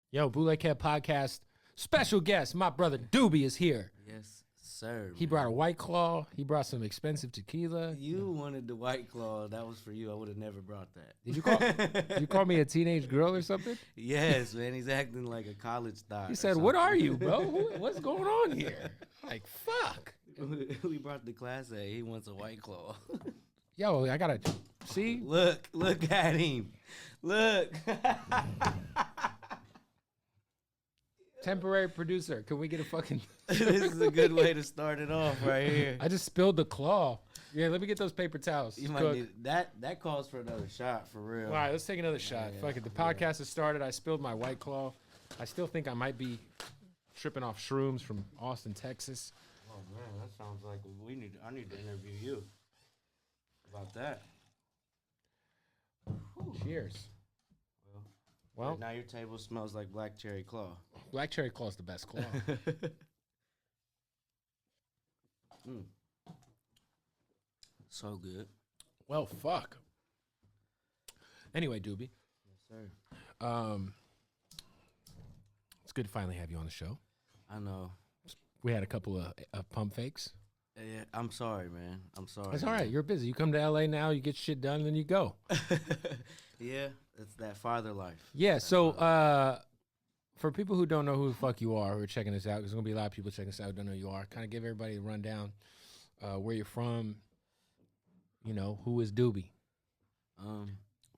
Yo, Bootleg Kev Podcast. Special guest, my brother Doobie is here. Yes, sir. He brought a White Claw. He brought some expensive tequila. You wanted the White Claw. That was for you. I would have never brought that. Did you call me a teenage girl or something? Yes, man. He's acting like a college thot. He said, "What are you, bro? What's going on here?" Like, fuck. We brought the Class A. He wants a White Claw. Yo, I gotta see. Look at him. Look. Temporary producer, can we get a fucking... This is a good way to start it off right here. I just spilled the claw. Yeah, let me get those paper towels. You might need that calls for another shot for real. All right, let's take another shot. Fuck it. The podcast has started. I spilled my White Claw. I still think I might be tripping off shrooms from Austin, Texas. Oh man, that sounds like I need to interview you about that. Cheers. Well, right now your table smells like black cherry claw. Black cherry claw is the best claw. So good. Well, fuck. Anyway, Doobie. Yes, sir. It's good to finally have you on the show. I know. We had a couple of pump fakes. Yeah, I'm sorry, man. I'm sorry. It's all right. You're busy. You come to LA now, you get shit done, then you go. Yeah, it's that father life. Yeah, so for people who don't know who the fuck you are, who are checking this out, because there's going to be a lot of people checking this out who don't know who you are, kind of give everybody a rundown where you're from, you know, who is Doobie?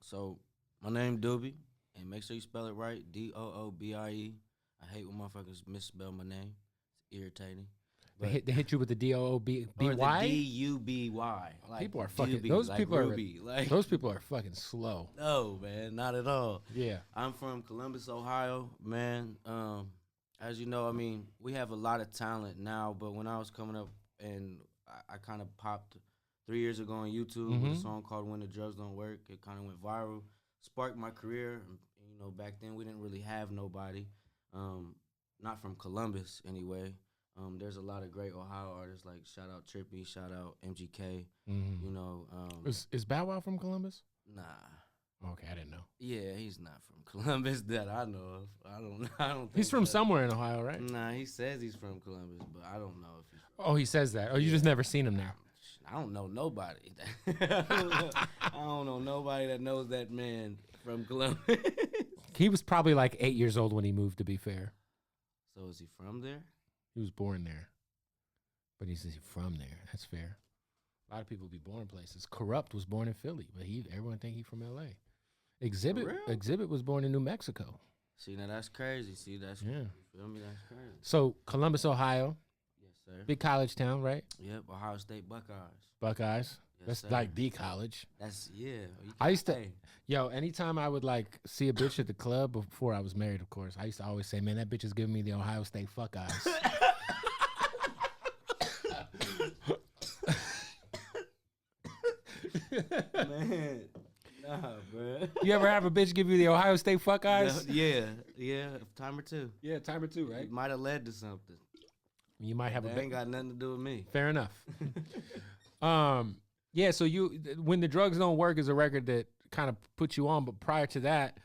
So my name Doobie, and make sure you spell it right, Doobie. I hate when motherfuckers misspell my name. It's irritating. They hit you with the Doobby. Or the Duby. Like people are fucking. Doobie, Those like people Groupie, are. Those people are fucking slow. No, man, not at all. Yeah. I'm from Columbus, Ohio, man. As you know, I mean, we have a lot of talent now, but when I was coming up, and I kind of popped 3 years ago on YouTube with a song called "When the Drugs Don't Work." It kind of went viral, sparked my career. You know, back then we didn't really have nobody, not from Columbus anyway. There's a lot of great Ohio artists, like shout out Trippie, shout out MGK. You know, is Bow Wow from Columbus? Nah. Okay, I didn't know. Yeah, he's not from Columbus that I know of. I don't think He's from somewhere in Ohio, right? Nah, he says he's from Columbus, but I don't know if he's from Oh, he says that. Oh, you just never seen him now. I don't know nobody. I don't know nobody that knows that man from Columbus. He was probably like 8 years old when he moved, to be fair. So is he from there? He was born there. But he's from there. That's fair. A lot of people be born places. Corrupt was born in Philly, but everyone think he from LA. Exhibit was born in New Mexico. See, now that's crazy. See, that's yeah. You feel me? That's crazy. So Columbus, Ohio. Yes, sir. Big college town, right? Yep, Ohio State Buckeyes. Buckeyes. Yes, That's sir. like the college. That's I used to, anytime I would like see a bitch at the club before I was married, of course, I used to always say, man, that bitch is giving me the Ohio State fuck eyes. Man, nah, bro. You ever have a bitch give you the Ohio State fuck eyes? Yeah, time or two. Yeah, time or two, right? It might have led to something. You might have That ain't got nothing to do with me. Fair enough. Yeah, so When the Drugs Don't Work is a record that kind of put you on, but prior to that,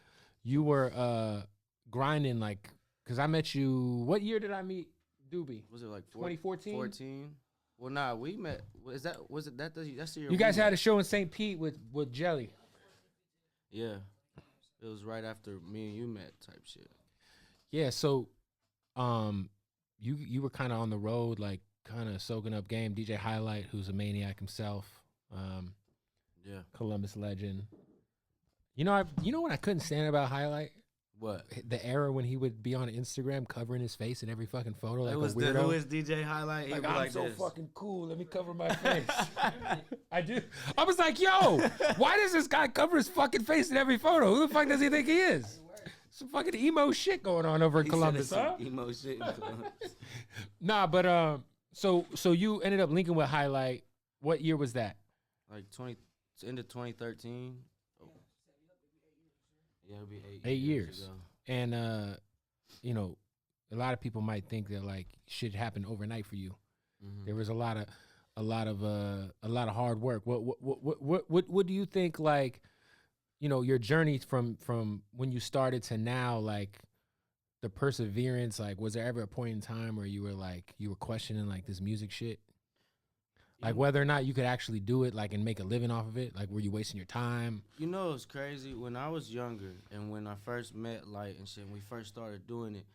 you were grinding like, because I met you, what year did I meet Doobie? Was it like 2014? 14? Well, nah, we met. That's the year You guys had a show in St. Pete with Jelly. Yeah, it was right after me and you met type shit. Yeah, so you were kind of on the road, like kind of soaking up game. DJ Highlight, who's a maniac himself. Yeah, Columbus legend. You know what I couldn't stand about Highlight? What? The era when he would be on Instagram covering his face in every fucking photo, like it was a weirdo. who is DJ Highlight? Like, I'm so this. fucking cool. Let me cover my face. I do. I was like, yo, why does this guy cover his fucking face in every photo? Who the fuck does he think he is? Some fucking emo shit going on over in Columbus, huh? Emo shit in Columbus. Nah, but so you ended up linking with Highlight. What year was that? Like end of 2013. Oh. Yeah, it'll be 8 years. Ago. And you know, a lot of people might think that like shit happened overnight for you. Mm-hmm. There was a lot of hard work. What do you think, like, you know, your journey from when you started to now, like, the perseverance? Like, was there ever a point in time where you were questioning like this music shit? Like whether or not you could actually do it, like, and make a living off of it? Like, were you wasting your time? You know, it's crazy. When I was younger and when I first met Light and shit, and we first started doing it,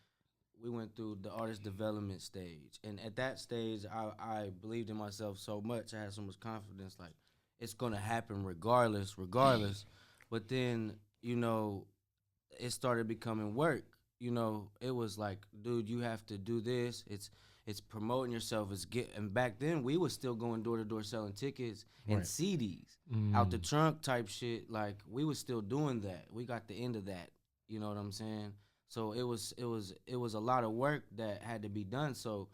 we went through the artist development stage. And at that stage, I believed in myself so much. I had so much confidence, like, it's going to happen regardless. But then, you know, it started becoming work. You know, it was like, dude, you have to do this. It's promoting yourself. And back then we was still going door to door selling tickets and CDs out the trunk type shit. Like, we was still doing that. We got the end of that. You know what I'm saying? So it was a lot of work that had to be done. So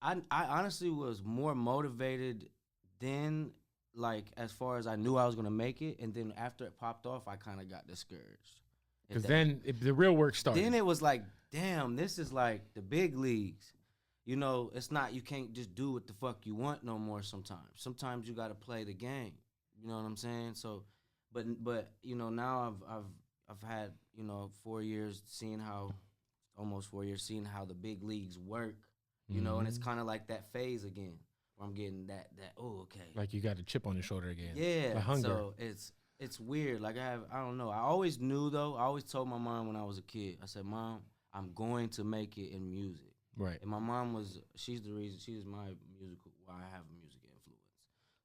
I honestly was more motivated then, like, as far as I knew I was gonna make it, and then after it popped off, I kind of got discouraged. Because then the real work started. Then it was like, damn, this is like the big leagues. You know, it's not, you can't just do what the fuck you want no more sometimes. Sometimes you got to play the game. You know what I'm saying? So, but you know, now I've had, you know, 4 years almost 4 years seeing how the big leagues work, you know, and it's kind of like that phase again where I'm getting that, oh, okay. Like you got a chip on your shoulder again. Yeah. The hunger. So it's weird. Like I don't know. I always knew though. I always told my mom when I was a kid, I said, Mom, I'm going to make it in music. Right. And my mom she's the reason, she's my why I have a music influence.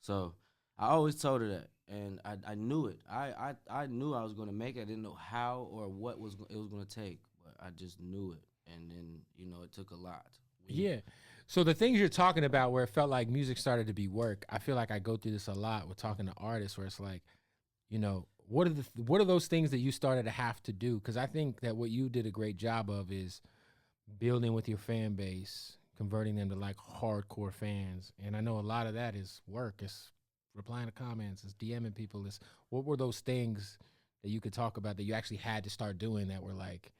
So I always told her that, and I knew it. I knew I was going to make it. I didn't know how or what it was going to take, but I just knew it. And then, you know, it took a lot. Yeah. So the things you're talking about where it felt like music started to be work, I feel like I go through this a lot with talking to artists where it's like, you know, what are those things that you started to have to do? Because I think that what you did a great job of is building with your fan base, converting them to like hardcore fans. And I know a lot of that is work. It's replying to comments, it's DMing people. What were those things that you could talk about that you actually had to start doing that were like,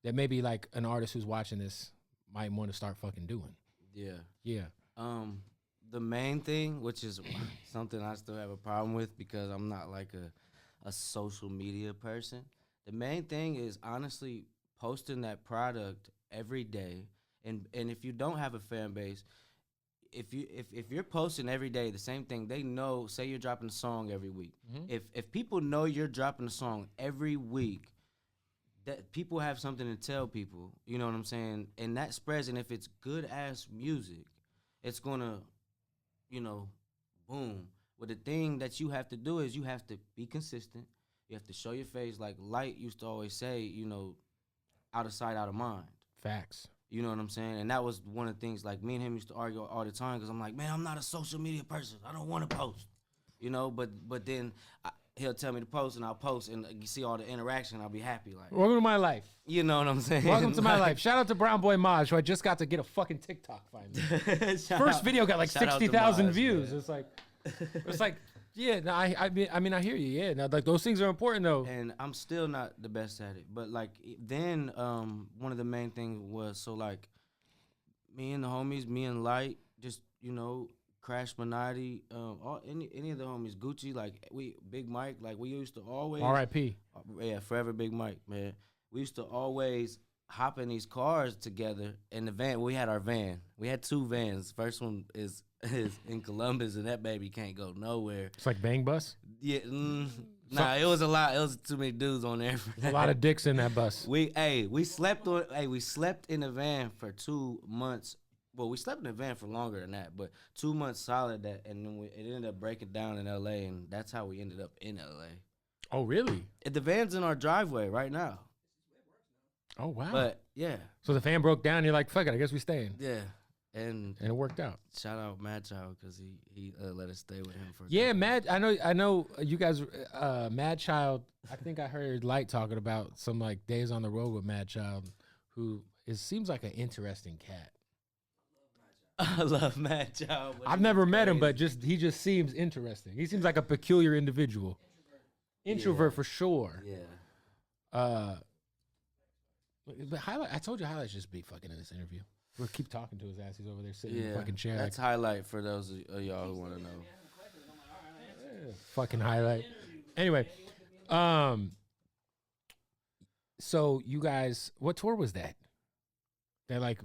that maybe like an artist who's watching this might want to start fucking doing? Yeah. Yeah. The main thing, which is something I still have a problem with because I'm not like a social media person. The main thing is honestly posting that product every day. And if you don't have a fan base, if you're posting every day the same thing, they know, say you're dropping a song every week. Mm-hmm. If people know you're dropping a song every week, that people have something to tell people, you know what I'm saying? And that spreads, and if it's good ass music, it's gonna, you know, boom. But the thing that you have to do is you have to be consistent. You have to show your face. Like Light used to always say, you know, out of sight, out of mind. Facts. You know what I'm saying? And that was one of the things, like, me and him used to argue all the time because I'm like, man, I'm not a social media person. I don't want to post. You know, but then he'll tell me to post, and I'll post, and you see all the interaction, I'll be happy. Like, welcome to my life. You know what I'm saying? Welcome to my life. Shout out to Brown Boy Maj, who I just got to get a fucking TikTok finally. First video got like 60,000 views. Yeah. It's like, yeah. No, I mean, I hear you. Yeah, now like those things are important though. And I'm still not the best at it, but like then, one of the main things was, so like, me and the homies, me and Light, just, you know, Crash Manati, any of the homies, Gucci, like Big Mike, like we used to always R.I.P. Yeah, forever Big Mike, man. We used to always hop in these cars together in the van. We had our van. We had two vans. First one is in Columbus, and that baby can't go nowhere. It's like Bang Bus? Yeah, nah, it was a lot. It was too many dudes on there. A lot of dicks in that bus. We slept in the van for 2 months. Well, we slept in the van for longer than that, but 2 months solid. And then it ended up breaking down in L.A., and that's how we ended up in L.A. Oh, really? The van's in our driveway right now. Oh, wow. But, yeah. So the fan broke down, and you're like, fuck it, I guess we staying. Yeah. And it worked out. Shout out Mad Child, because he let us stay with him for I know you guys, Mad Child, I think I heard Light talking about some like days on the road with Mad Child, who seems like an interesting cat. I love Mad Child. I've never met him, but he just seems interesting. He seems like a peculiar individual. Introvert for sure. Yeah. But Highlight, I told you Highlight's just be fucking in this interview. We'll keep talking to his ass. He's over there sitting in the fucking chair. That's Highlight for those of y'all who want to know. Fucking Highlight. Anyway, So you guys, what tour was that? That like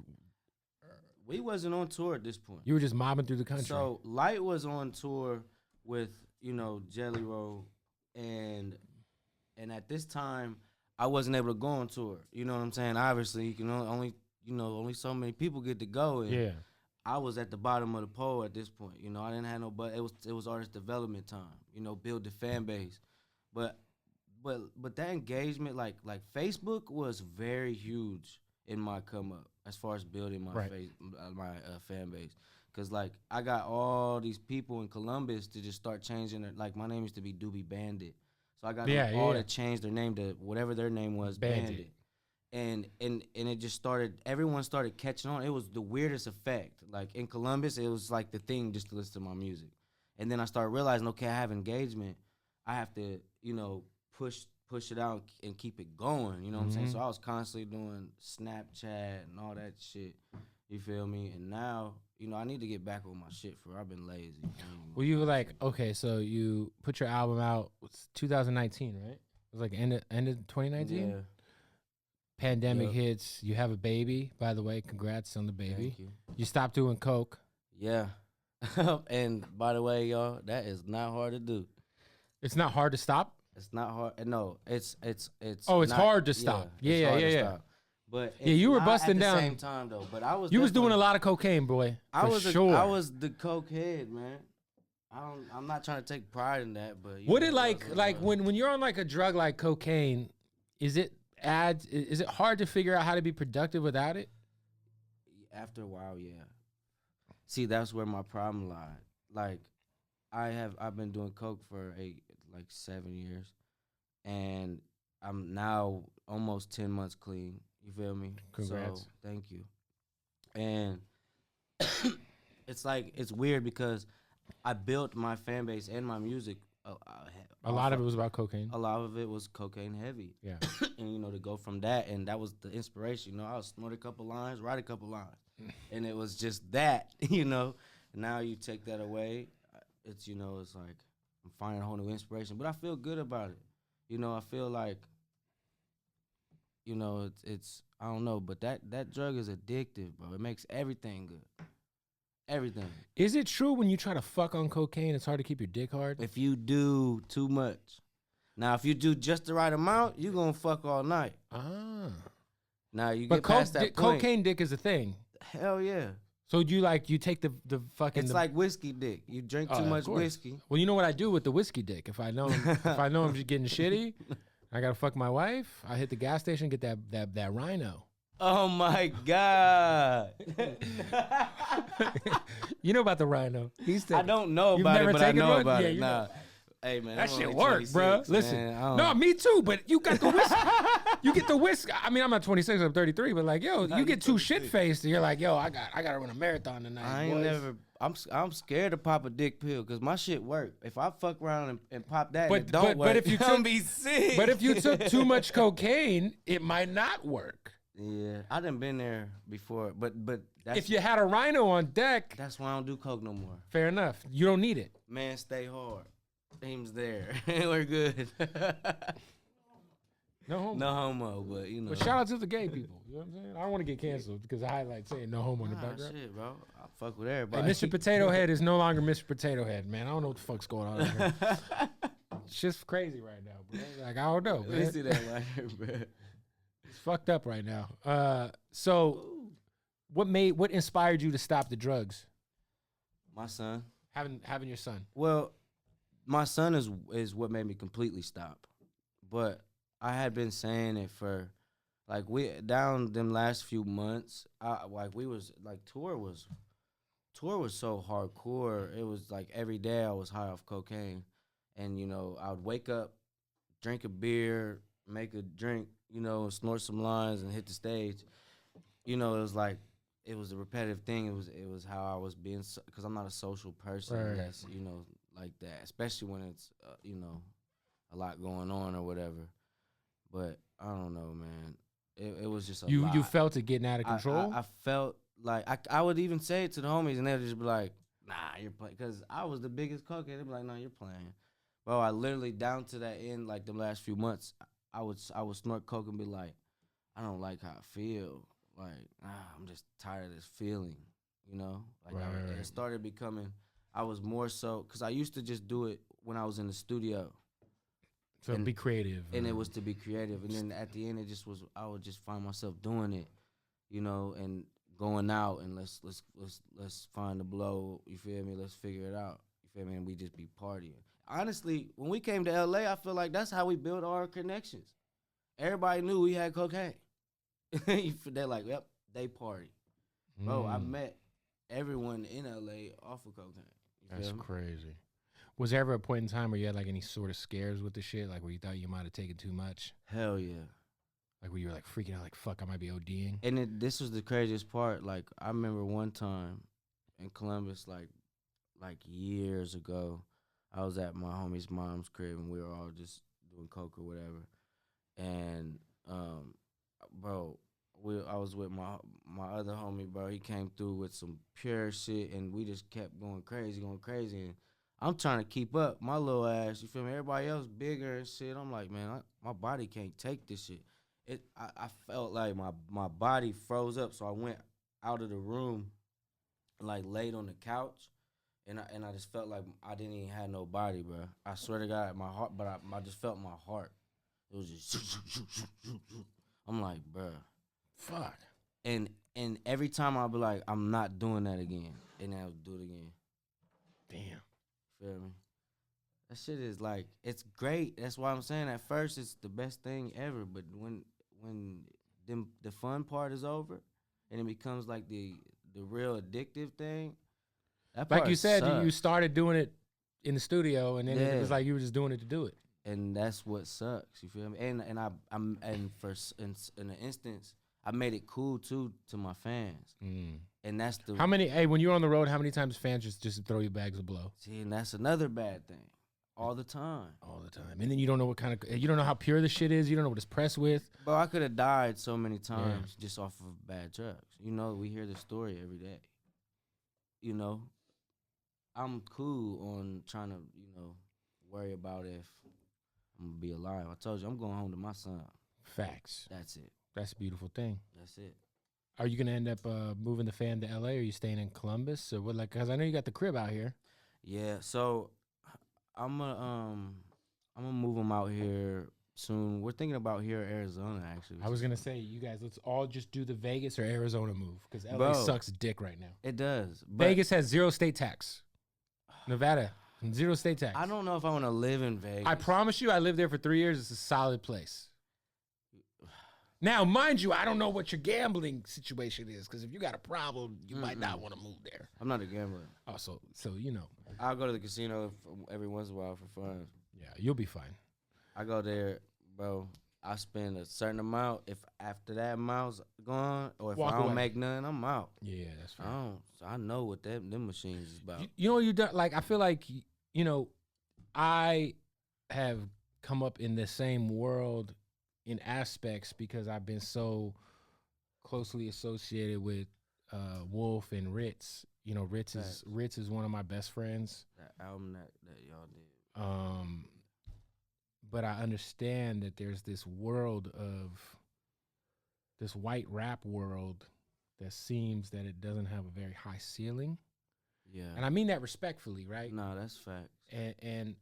We wasn't on tour at this point. you were just mobbing through the country. So Light was on tour with, Jelly Roll, and at this time I wasn't able to go on tour. You know what I'm saying? Obviously, you can only so many people get to go. And yeah. I was at the bottom of the pole at this point. I didn't have no, but it was artist development time. Build the fan base, but that engagement, like Facebook was very huge in my come up as far as building my fan base. Cause like I got all these people in Columbus to just start changing their, like my name used to be Doobie Bandit, so I got them all to change their name to whatever their name was, Bandit. And it just started. Everyone started catching on. It was the weirdest effect. Like in Columbus, it was like the thing just to listen to my music. And then I started realizing, okay, I have engagement. I have to, push it out and keep it going. You know what I'm saying? So I was constantly doing Snapchat and all that shit. You feel me? And now, I need to get back on my shit for. I've been lazy. Well, you were like, okay, so you put your album out. It's 2019, right? It was like end of 2019. Yeah. Pandemic hits. You have a baby, by the way. Congrats on the baby. Thank you. You stopped doing coke. Yeah. And by the way, y'all, that is not hard to do. It's not hard to stop. It's not hard. No, it's. Oh, it's not, hard to stop. Yeah. But you were busting at the down. Same time though. But I was. You was doing a lot of cocaine, boy. I was sure. I was the cokehead, man. I'm not trying to take pride in that, but. What it like when you're on like a drug like cocaine? Is it hard to figure out how to be productive without it? After a while, yeah. See, that's where my problem lied. Like, I've been doing coke for 7 years, and I'm now almost 10 months clean. You feel me? Congrats. So, thank you. And it's weird because I built my fan base and my music. A lot of it was about cocaine. A lot of it was cocaine heavy. Yeah. And, to go from that, and that was the inspiration. I would snort a couple lines, write a couple lines. And it was just that, Now you take that away, it's, it's like I'm finding a whole new inspiration. But I feel good about it. I feel like, it's I don't know, but that drug is addictive, bro. It makes everything good. Everything. Is it true when you try to fuck on cocaine, it's hard to keep your dick hard? If you do too much. Now, if you do just the right amount, you're going to fuck all night. Ah. Now, you get past that point. Cocaine dick is a thing. Hell yeah. So you take the fucking... It's like whiskey dick. You drink too much whiskey. Well, you know what I do with the whiskey dick? If I know I'm just getting shitty, I got to fuck my wife, I hit the gas station, get that rhino. Oh my God. You know about the rhino. I don't know about it, but I know about it. Nah. Hey man, that shit work, bro. Listen, man, no, me too. But you got the whiskey. You get the whiskey. I mean, I'm not 26. I'm 33. But like, yo, you get too shit faced, and you're like, yo, I got to run a marathon tonight. I ain't never. I'm scared to pop a dick pill because my shit work. If I fuck around and pop that, and it don't work. But if you took, be sick. But if you took too much cocaine, it might not work. Yeah, I done been there before, but if you had a rhino on deck, that's why I don't do coke no more. Fair enough. You don't need it. Man, stay hard. Team's there. We're good. No homo. No homo, but But shout out to the gay people. You know what I'm saying? I don't want to get canceled because I highlight saying no homo in the background. Shit, bro. I fuck with everybody. Hey, Mr. Potato Head is no longer Mr. Potato Head, man. I don't know what the fuck's going on here. It's just crazy right now, bro. Like, I don't know, man. Let me see that right here, bro. It's fucked up right now. So what inspired you to stop the drugs? My son. Having your son. Well, my son is what made me completely stop. But I had been saying it for we down them last few months. Tour was so hardcore. It was like every day I was high off cocaine, and I would wake up, drink a beer, make a drink, snort some lines and hit the stage. It was it was a repetitive thing. It was how I was being, because I'm not a social person. Right. That's like that, especially when it's a lot going on or whatever. But I don't know, man. It was just a lot. You felt it getting out of control? I felt like I would even say it to the homies, and they'd just be like, nah, you're playing. Because I was the biggest cokehead. They'd be like, no, you're playing. Bro, I literally, down to that end, the last few months, I would snort coke and be like, I don't like how I feel. Like, I'm just tired of this feeling. You know, like it started becoming. I was more so because I used to just do it when I was in the studio. So be creative, and it was to be creative, and then at the end, it just was. I would just find myself doing it, you know, and going out and let's find the blow. You feel me? Let's figure it out. You feel me? And we just be partying. Honestly, when we came to LA, I feel like that's how we built our connections. Everybody knew we had cocaine. They're like, yep, they party. Bro, I met everyone in LA off of cocaine. That's crazy. Was there ever a point in time where you had like any sort of scares with the shit, like where you thought you might have taken too much? Hell yeah. Like where you were like freaking out, like fuck, I might be ODing. And this was the craziest part. Like I remember one time in Columbus, like years ago, I was at my homie's mom's crib and we were all just doing coke or whatever. And bro, I was with my other homie, bro. He came through with some pure shit, and we just kept going crazy. And I'm trying to keep up my little ass. You feel me? Everybody else bigger and shit. I'm like, man, my body can't take this shit. I felt like my body froze up, so I went out of the room, like laid on the couch, and I just felt like I didn't even have no body, bro. I swear to God, my heart, but I just felt my heart. It was just. I'm like, bro. Fuck. And every time I'll be like, I'm not doing that again. And I'll do it again. Damn. Feel me? That shit is like, it's great. That's why I'm saying at first it's the best thing ever. But when the fun part is over and it becomes like the real addictive thing, that part like you said, sucks. you started doing it in the studio and then it was like you were just doing it to do it. And that's what sucks. You feel me? And in an instance, I made it cool too to my fans. And that's the when you're on the road, how many times fans just throw you bags of blow? See, and that's another bad thing. All the time. And then you don't know you don't know how pure the shit is. You don't know what it's pressed with. Bro, I could have died so many times just off of bad drugs. You know, we hear the story every day. You know, I'm cool on trying to, worry about if I'm going to be alive. I told you, I'm going home to my son. Facts. That's it. That's a beautiful thing. That's it. Are you going to end up moving the fan to LA, or are you staying in Columbus? Or what? Like, because I know you got the crib out here. Yeah, so I'm gonna move them out here soon. We're thinking about here in Arizona, actually. I was gonna say, you guys, let's all just do the Vegas or Arizona move, because LA sucks dick right now. It does. Vegas has 0 state tax. Nevada, 0 state tax. I don't know if I want to live in Vegas. I promise you, I lived there for 3 years. It's a solid place. Now, mind you, I don't know what your gambling situation is, because if you got a problem, you might not want to move there. I'm not a gambler. Oh, so you know. I'll go to the casino every once in a while for fun. Yeah, you'll be fine. I go there, bro. I spend a certain amount. If after that amount's gone, or if I don't make none, I'm out. Yeah, that's fair. So I know what them machines is about. You know what you done? Like, I feel like, I have come up in the same world in aspects because I've been so closely associated with Wolf and Ritz. Ritz is one of my best friends. That album that y'all did. But I understand that there's this world of this white rap world that seems that it doesn't have a very high ceiling. Yeah. And I mean that respectfully, right? No, that's facts. And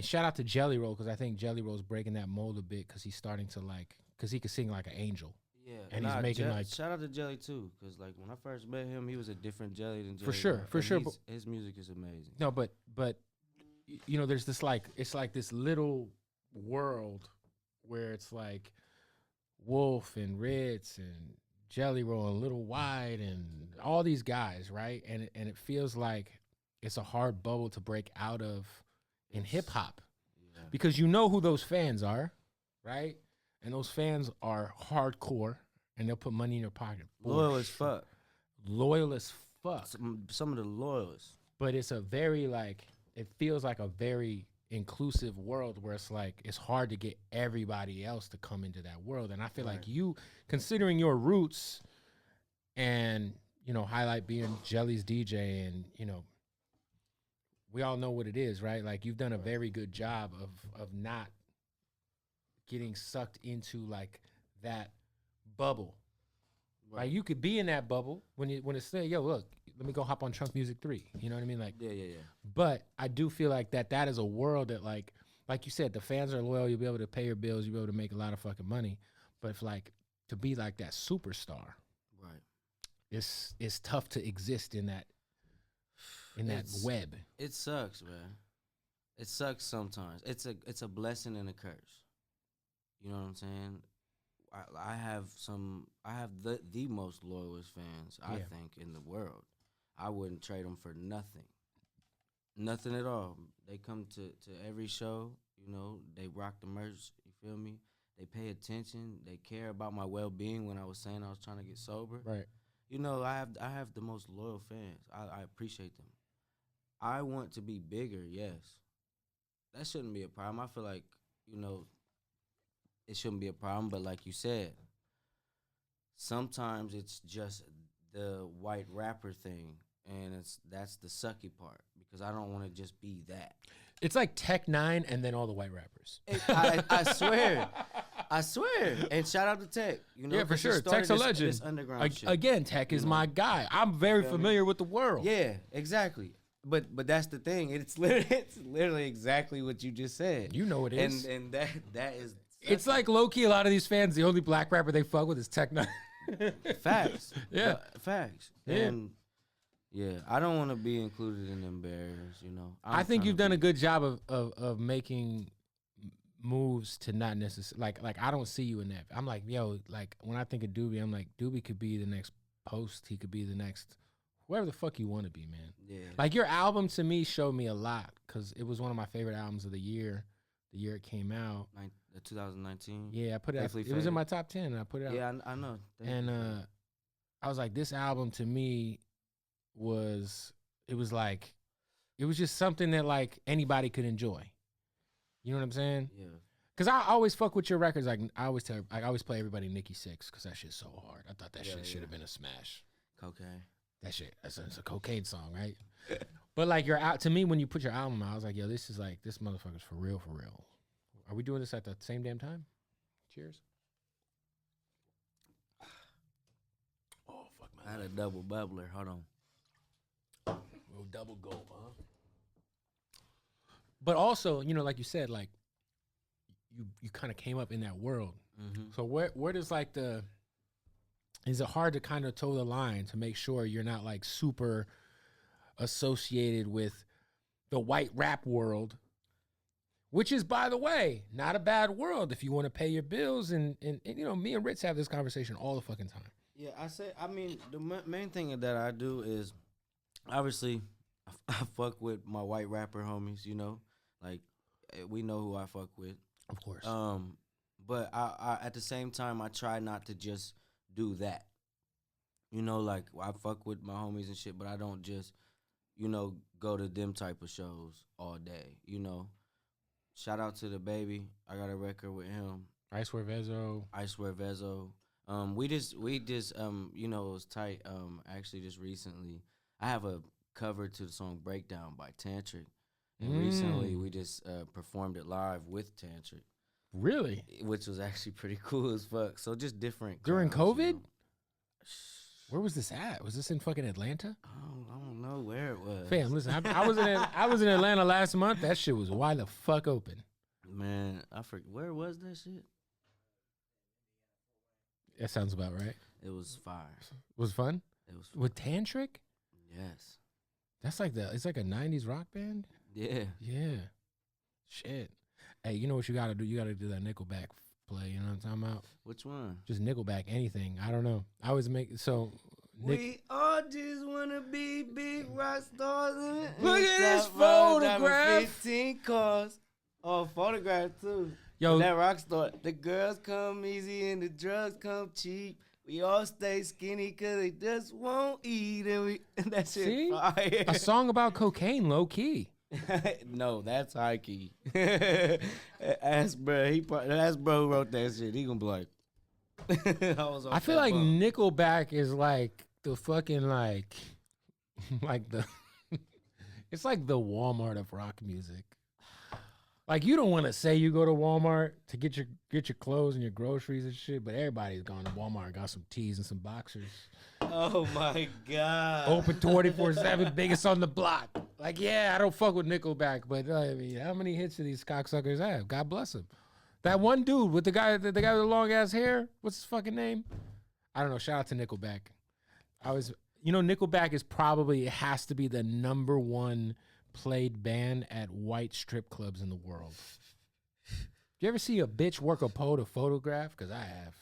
shout out to Jelly Roll, because I think Jelly Roll's breaking that mold a bit, because he's starting to because he could sing like an angel. Yeah, and he's making shout out to Jelly too, because like when I first met him, he was a different Jelly than Jelly. For sure. His music is amazing. No, but there's this it's like this little world where it's like Wolf and Ritz and Jelly Roll and Little White and all these guys, right? And it feels like it's a hard bubble to break out of in hip hop, because you know who those fans are, right? And those fans are hardcore, and they'll put money in your pocket. Loyal as fuck. Loyal as fuck. Some of the loyalists. But it's a very it feels like a very inclusive world where it's like it's hard to get everybody else to come into that world. And I feel like you, considering your roots, and Highlight being Jelly's DJ, and we all know what it is, right? Like, you've done a very good job of not getting sucked into like that bubble. Right. Like you could be in that bubble when it's say, yo, look, let me go hop on Chunk Music 3. You know what I mean? Like, Yeah. But I do feel like that is a world that like you said, the fans are loyal. You'll be able to pay your bills. You'll be able to make a lot of fucking money. But if like to be like that superstar, right, it's tough to exist in that web. It sucks, man. It sucks sometimes. It's a blessing and a curse. You know what I'm saying? I have the most loyalist fans, I think, in the world. I wouldn't trade them for nothing at all. They come to every show, you know, they rock the merch, you feel me? They pay attention, they care about my well-being when I was saying I was trying to get sober. Right. You know, I have the most loyal fans. I appreciate them. I want to be bigger, yes. That shouldn't be a problem. I feel like, you know, it shouldn't be a problem, but like you said, sometimes it's just the white rapper thing, and that's the sucky part, because I don't want to just be that. It's like Tech 9 and then all the white rappers. I swear. I swear. And shout out to Tech. You know, yeah, for sure. Tech's a legend. This underground shit. Again, Tech is my guy. I'm very familiar with the world. Yeah, exactly. But that's the thing. It's literally exactly what you just said. You know it is. And that is. It's like low-key, a lot of these fans, the only black rapper they fuck with is Tech 9. Facts. Yeah. Facts. Yeah. And yeah, I don't want to be included in them barriers, you know. I think you've done a good job of making moves to not necessarily, like I don't see you in that. I'm like, yo, like when I think of Doobie, I'm like, Doobie could be the next Post. He could be the next, whoever the fuck you want to be, man. Yeah. Like your album to me showed me a lot because it was one of my favorite albums of the year it came out. 2019. Yeah, I put it out. It was in my top 10. And I put it out. Yeah, I know. And I was like, this album to me was just something that like anybody could enjoy. You know what I'm saying? Yeah. Cause I always fuck with your records. Like I always play everybody Nikki Sixx because that shit's so hard. I thought that shit should have been a smash. Cocaine. That shit. That's a cocaine song, right? But like to me, when you put your album out, I was like, yo, this motherfucker's for real, for real. Are we doing this at the same damn time? Cheers. Oh fuck man. I had a double bubbler. Hold on. Little double gulp, huh? But also, you know, like you said, like you kind of came up in that world. Mm-hmm. So where does like is it hard to kind of toe the line to make sure you're not like super associated with the white rap world, which is, by the way, not a bad world if you want to pay your bills and you know, me and Ritz have this conversation all the fucking time. Yeah, I mean, the main thing that I do is, obviously, I fuck with my white rapper homies, you know? Like, we know who I fuck with. Of course. But I at the same time, I try not to just do that. You know, like, I fuck with my homies and shit, but I don't just, you know, go to them type of shows all day, you know? Shout out to the baby. I got a record with him. I Swear Vezo. We just you know, it was tight. Actually, just recently, I have a cover to the song "Breakdown" by Tantric, and recently we just performed it live with Tantric. Really? Which was actually pretty cool as fuck. So just different. During crowds, COVID? you know. Where was this at? Was this in fucking Atlanta? I don't know where it was. Fam, listen, I was in Atlanta last month. That shit was wide the fuck open. Man, I forget where was that shit. That sounds about right. It was fire. Was fun? It was fire. With Tantric? Yes. That's like it's like a 90s rock band? Yeah. Yeah. Shit. Hey, you know what you gotta do? You gotta do that Nickelback play, you know what I'm talking about? Which one? Just Nickelback, anything. I don't know. I always make We all just wanna be big rock stars. Look at this photograph. 15 cars. Oh, photograph too. Yo, that rock star. The girls come easy and the drugs come cheap. We all stay skinny cause they just won't eat, and that shit see? fire. A song about cocaine, low key. No, that's high key. Ask bro, bro who wrote that shit. He gonna be like, I feel like Nickelback is like the fucking like the it's like the Walmart of rock music. Like, you don't want to say you go to Walmart to get your clothes and your groceries and shit, but everybody's gone to Walmart and got some tees and some boxers. Oh my God. Open 24/7, biggest on the block. Like, yeah, I don't fuck with Nickelback, but I mean, how many hits do these cocksuckers have? God bless them. That one dude with the guy with the long ass hair, what's his fucking name? I don't know. Shout out to Nickelback. Nickelback is probably, it has to be the #1 played band at white strip clubs in the world. You ever see a bitch work a pole to photograph? Because I have.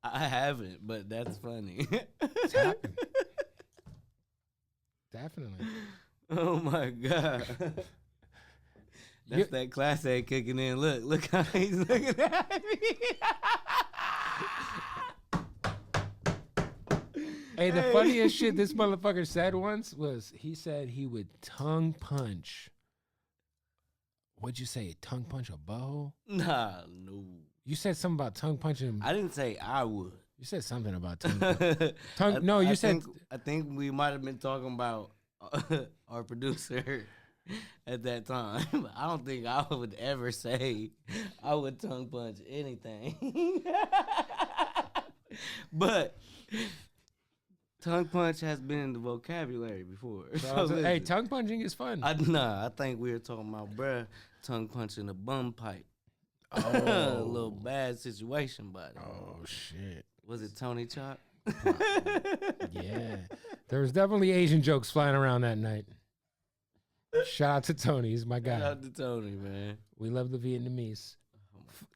I haven't, but that's funny. It's happened. Definitely. Oh my God. That's that class A kicking in. Look how he's looking at me. Hey, the funniest shit this motherfucker said once was, he said he would tongue punch. What'd you say? Tongue punch a butthole? Nah, no. You said something about tongue punching. I didn't say I would. You said something about tongue. No, you said. I think we might have been talking about our producer at that time. I don't think I would ever say I would tongue punch anything. But tongue punch has been in the vocabulary before. Hey, tongue punching is fun. I think we were talking about, bruh, tongue punching a bum pipe. Oh. A little bad situation, but oh shit. Was it Tony Chop? Yeah. There was definitely Asian jokes flying around that night. Shout out to Tony. He's my guy. Shout out to Tony, man. We love the Vietnamese.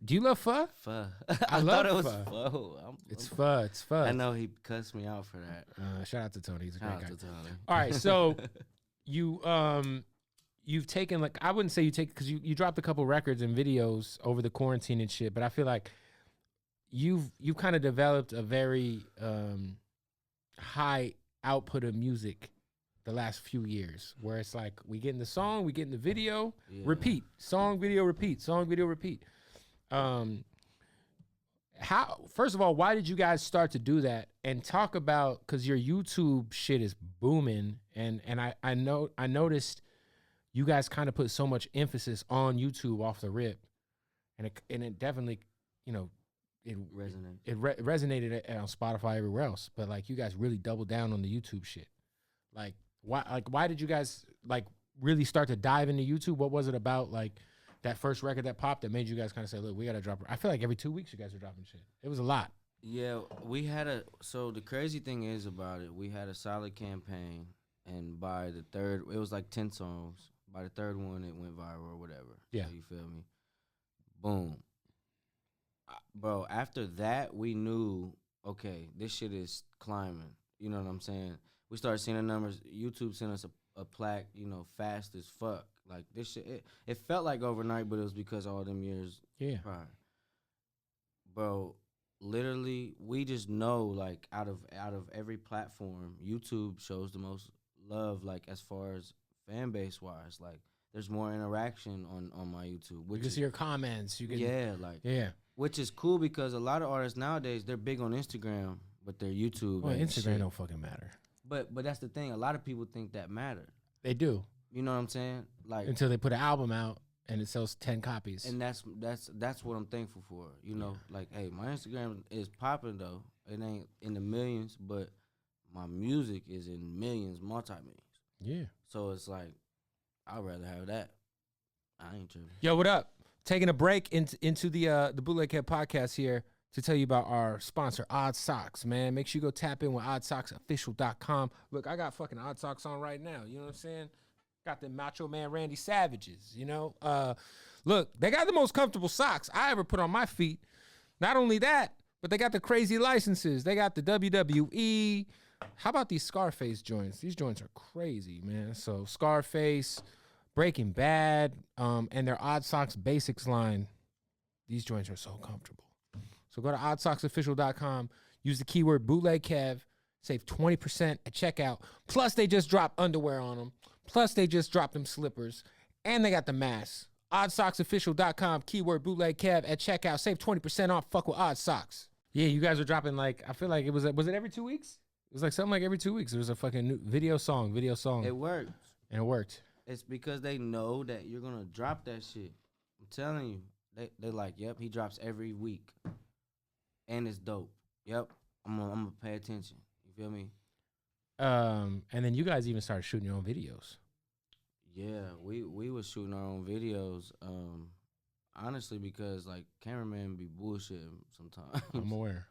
Do you love pho? Pho. I thought love it was pho. pho. It's pho. It's pho. I know he cussed me out for that. Shout out to Tony. He's a Shout great out guy. to Tony. All right, so you've taken, like, I wouldn't say you take, because you dropped a couple records and videos over the quarantine and shit, but I feel like you've kind of developed a very high output of music the last few years, where it's like we get in the song, we get in the video, repeat, song, video, repeat, song, video, repeat. How, first of all, why did you guys start to do that? And talk about, because your YouTube shit is booming, and I noticed you guys kind of put so much emphasis on YouTube off the rip, and it definitely, it resonated on Spotify, everywhere else. But like, you guys really doubled down on the YouTube shit. Like, why did you guys like really start to dive into YouTube? What was it about, like, that first record that popped that made you guys kind of say, look, we got to drop? I feel like every 2 weeks you guys are dropping shit. It was a lot. Yeah, so the crazy thing is about it, we had a solid campaign, and by the third, it was like 10 songs. By the third one, it went viral or whatever. Yeah. You feel me? Boom. Bro, after that, we knew, okay, this shit is climbing. You know what I'm saying? We started seeing the numbers. YouTube sent us a plaque, fast as fuck. Like, this shit, it felt like overnight, but it was because all them years prior. Bro, literally, we just know, like, out of every platform, YouTube shows the most love, like, as far as fan base wise. Like, there's more interaction on my YouTube. You can see your comments. You can, which is cool, because a lot of artists nowadays, they're big on Instagram, but their YouTube. Well, Instagram don't fucking matter. But that's the thing. A lot of people think that matter. They do. You know what I'm saying? Like, until they put an album out and it sells 10 copies. And that's what I'm thankful for. Like, hey, my Instagram is popping though. It ain't in the millions, but my music is in millions, multi-millions. Yeah. So it's like, I'd rather have that. I ain't tripping. Yo, what up? Taking a break into the Bootleg Kev Podcast here to tell you about our sponsor, Odd Socks, man. Make sure you go tap in with oddsocksofficial.com. Look, I got fucking Odd Socks on right now. You know what I'm saying? Got the Macho Man Randy Savages, Look, they got the most comfortable socks I ever put on my feet. Not only that, but they got the crazy licenses. They got the WWE. How about these Scarface joints? These joints are crazy, man. So Scarface, Breaking Bad, and their Odd Socks Basics line. These joints are so comfortable. So go to oddsocksofficial.com. Use the keyword Bootleg Kev. Save 20% at checkout. Plus, they just dropped underwear on them. Plus, they just dropped them slippers. And they got the masks. Oddsocksofficial.com, keyword Bootleg Kev at checkout. Save 20% off. Fuck with Odd Socks. Yeah, you guys are dropping, like, I feel like was it every 2 weeks? It was like something like every 2 weeks. There was a fucking new video song. It worked. And it worked. It's because they know that you're going to drop that shit. telling you, they like, yep, he drops every week, and it's dope. Yep, I'm gonna pay attention. You feel me? And then you guys even started shooting your own videos. Yeah, we was shooting our own videos. Honestly, because like cameramen be bullshitting sometimes. I'm aware.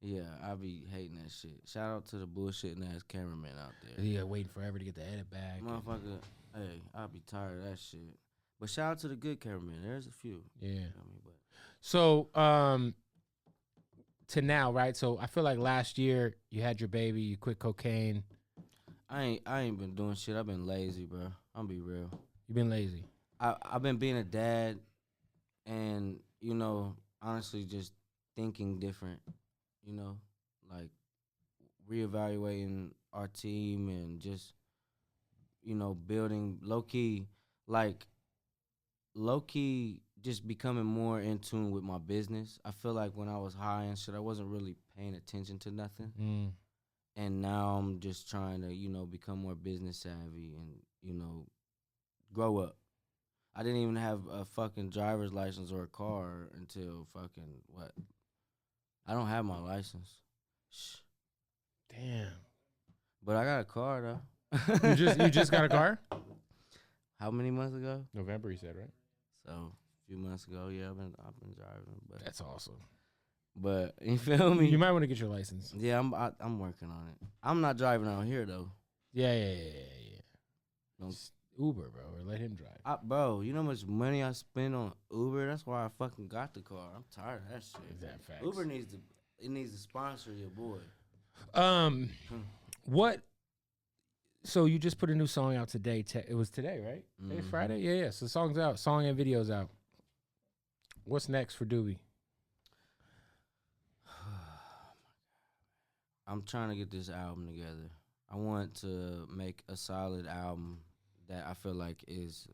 Yeah, I be hating that shit. Shout out to the bullshitting ass cameraman out there. Yeah, waiting forever to get the edit back. Motherfucker, hey, I be tired of that shit. But shout out to the good cameraman. There's a few. Yeah. You know what I mean? But So, to now, right? So I feel like last year you had your baby, you quit cocaine. I ain't been doing shit. I've been lazy, bro. I'm be real. You've been lazy. I've been being a dad, and you know, honestly, just thinking different. You know, like reevaluating our team and just, you know, building low key, just becoming more in tune with my business. I feel like when I was high and shit, I wasn't really paying attention to nothing. And now I'm just trying to, you know, become more business savvy and, you know, grow up. I didn't even have a fucking driver's license or a car until fucking what? I don't have my license. Shh. Damn. But I got a car though. You just got a car? How many months ago? November, you said, right? So a few months ago, yeah, I've been driving. But That's awesome. But you feel me? You might want to get your license. Yeah, I'm working on it. I'm not driving out here though. Yeah. Don't, Uber, bro, or let him drive. bro, you know how much money I spend on Uber? That's why I fucking got the car. I'm tired of that shit. Is that facts? Uber needs to sponsor your boy. What? So you just put a new song out today. It was today, right? Today's Friday. Yeah. So the song's out. Song and video's out. What's next for Doobie? I'm trying to get this album together. I want to make a solid album that I feel like is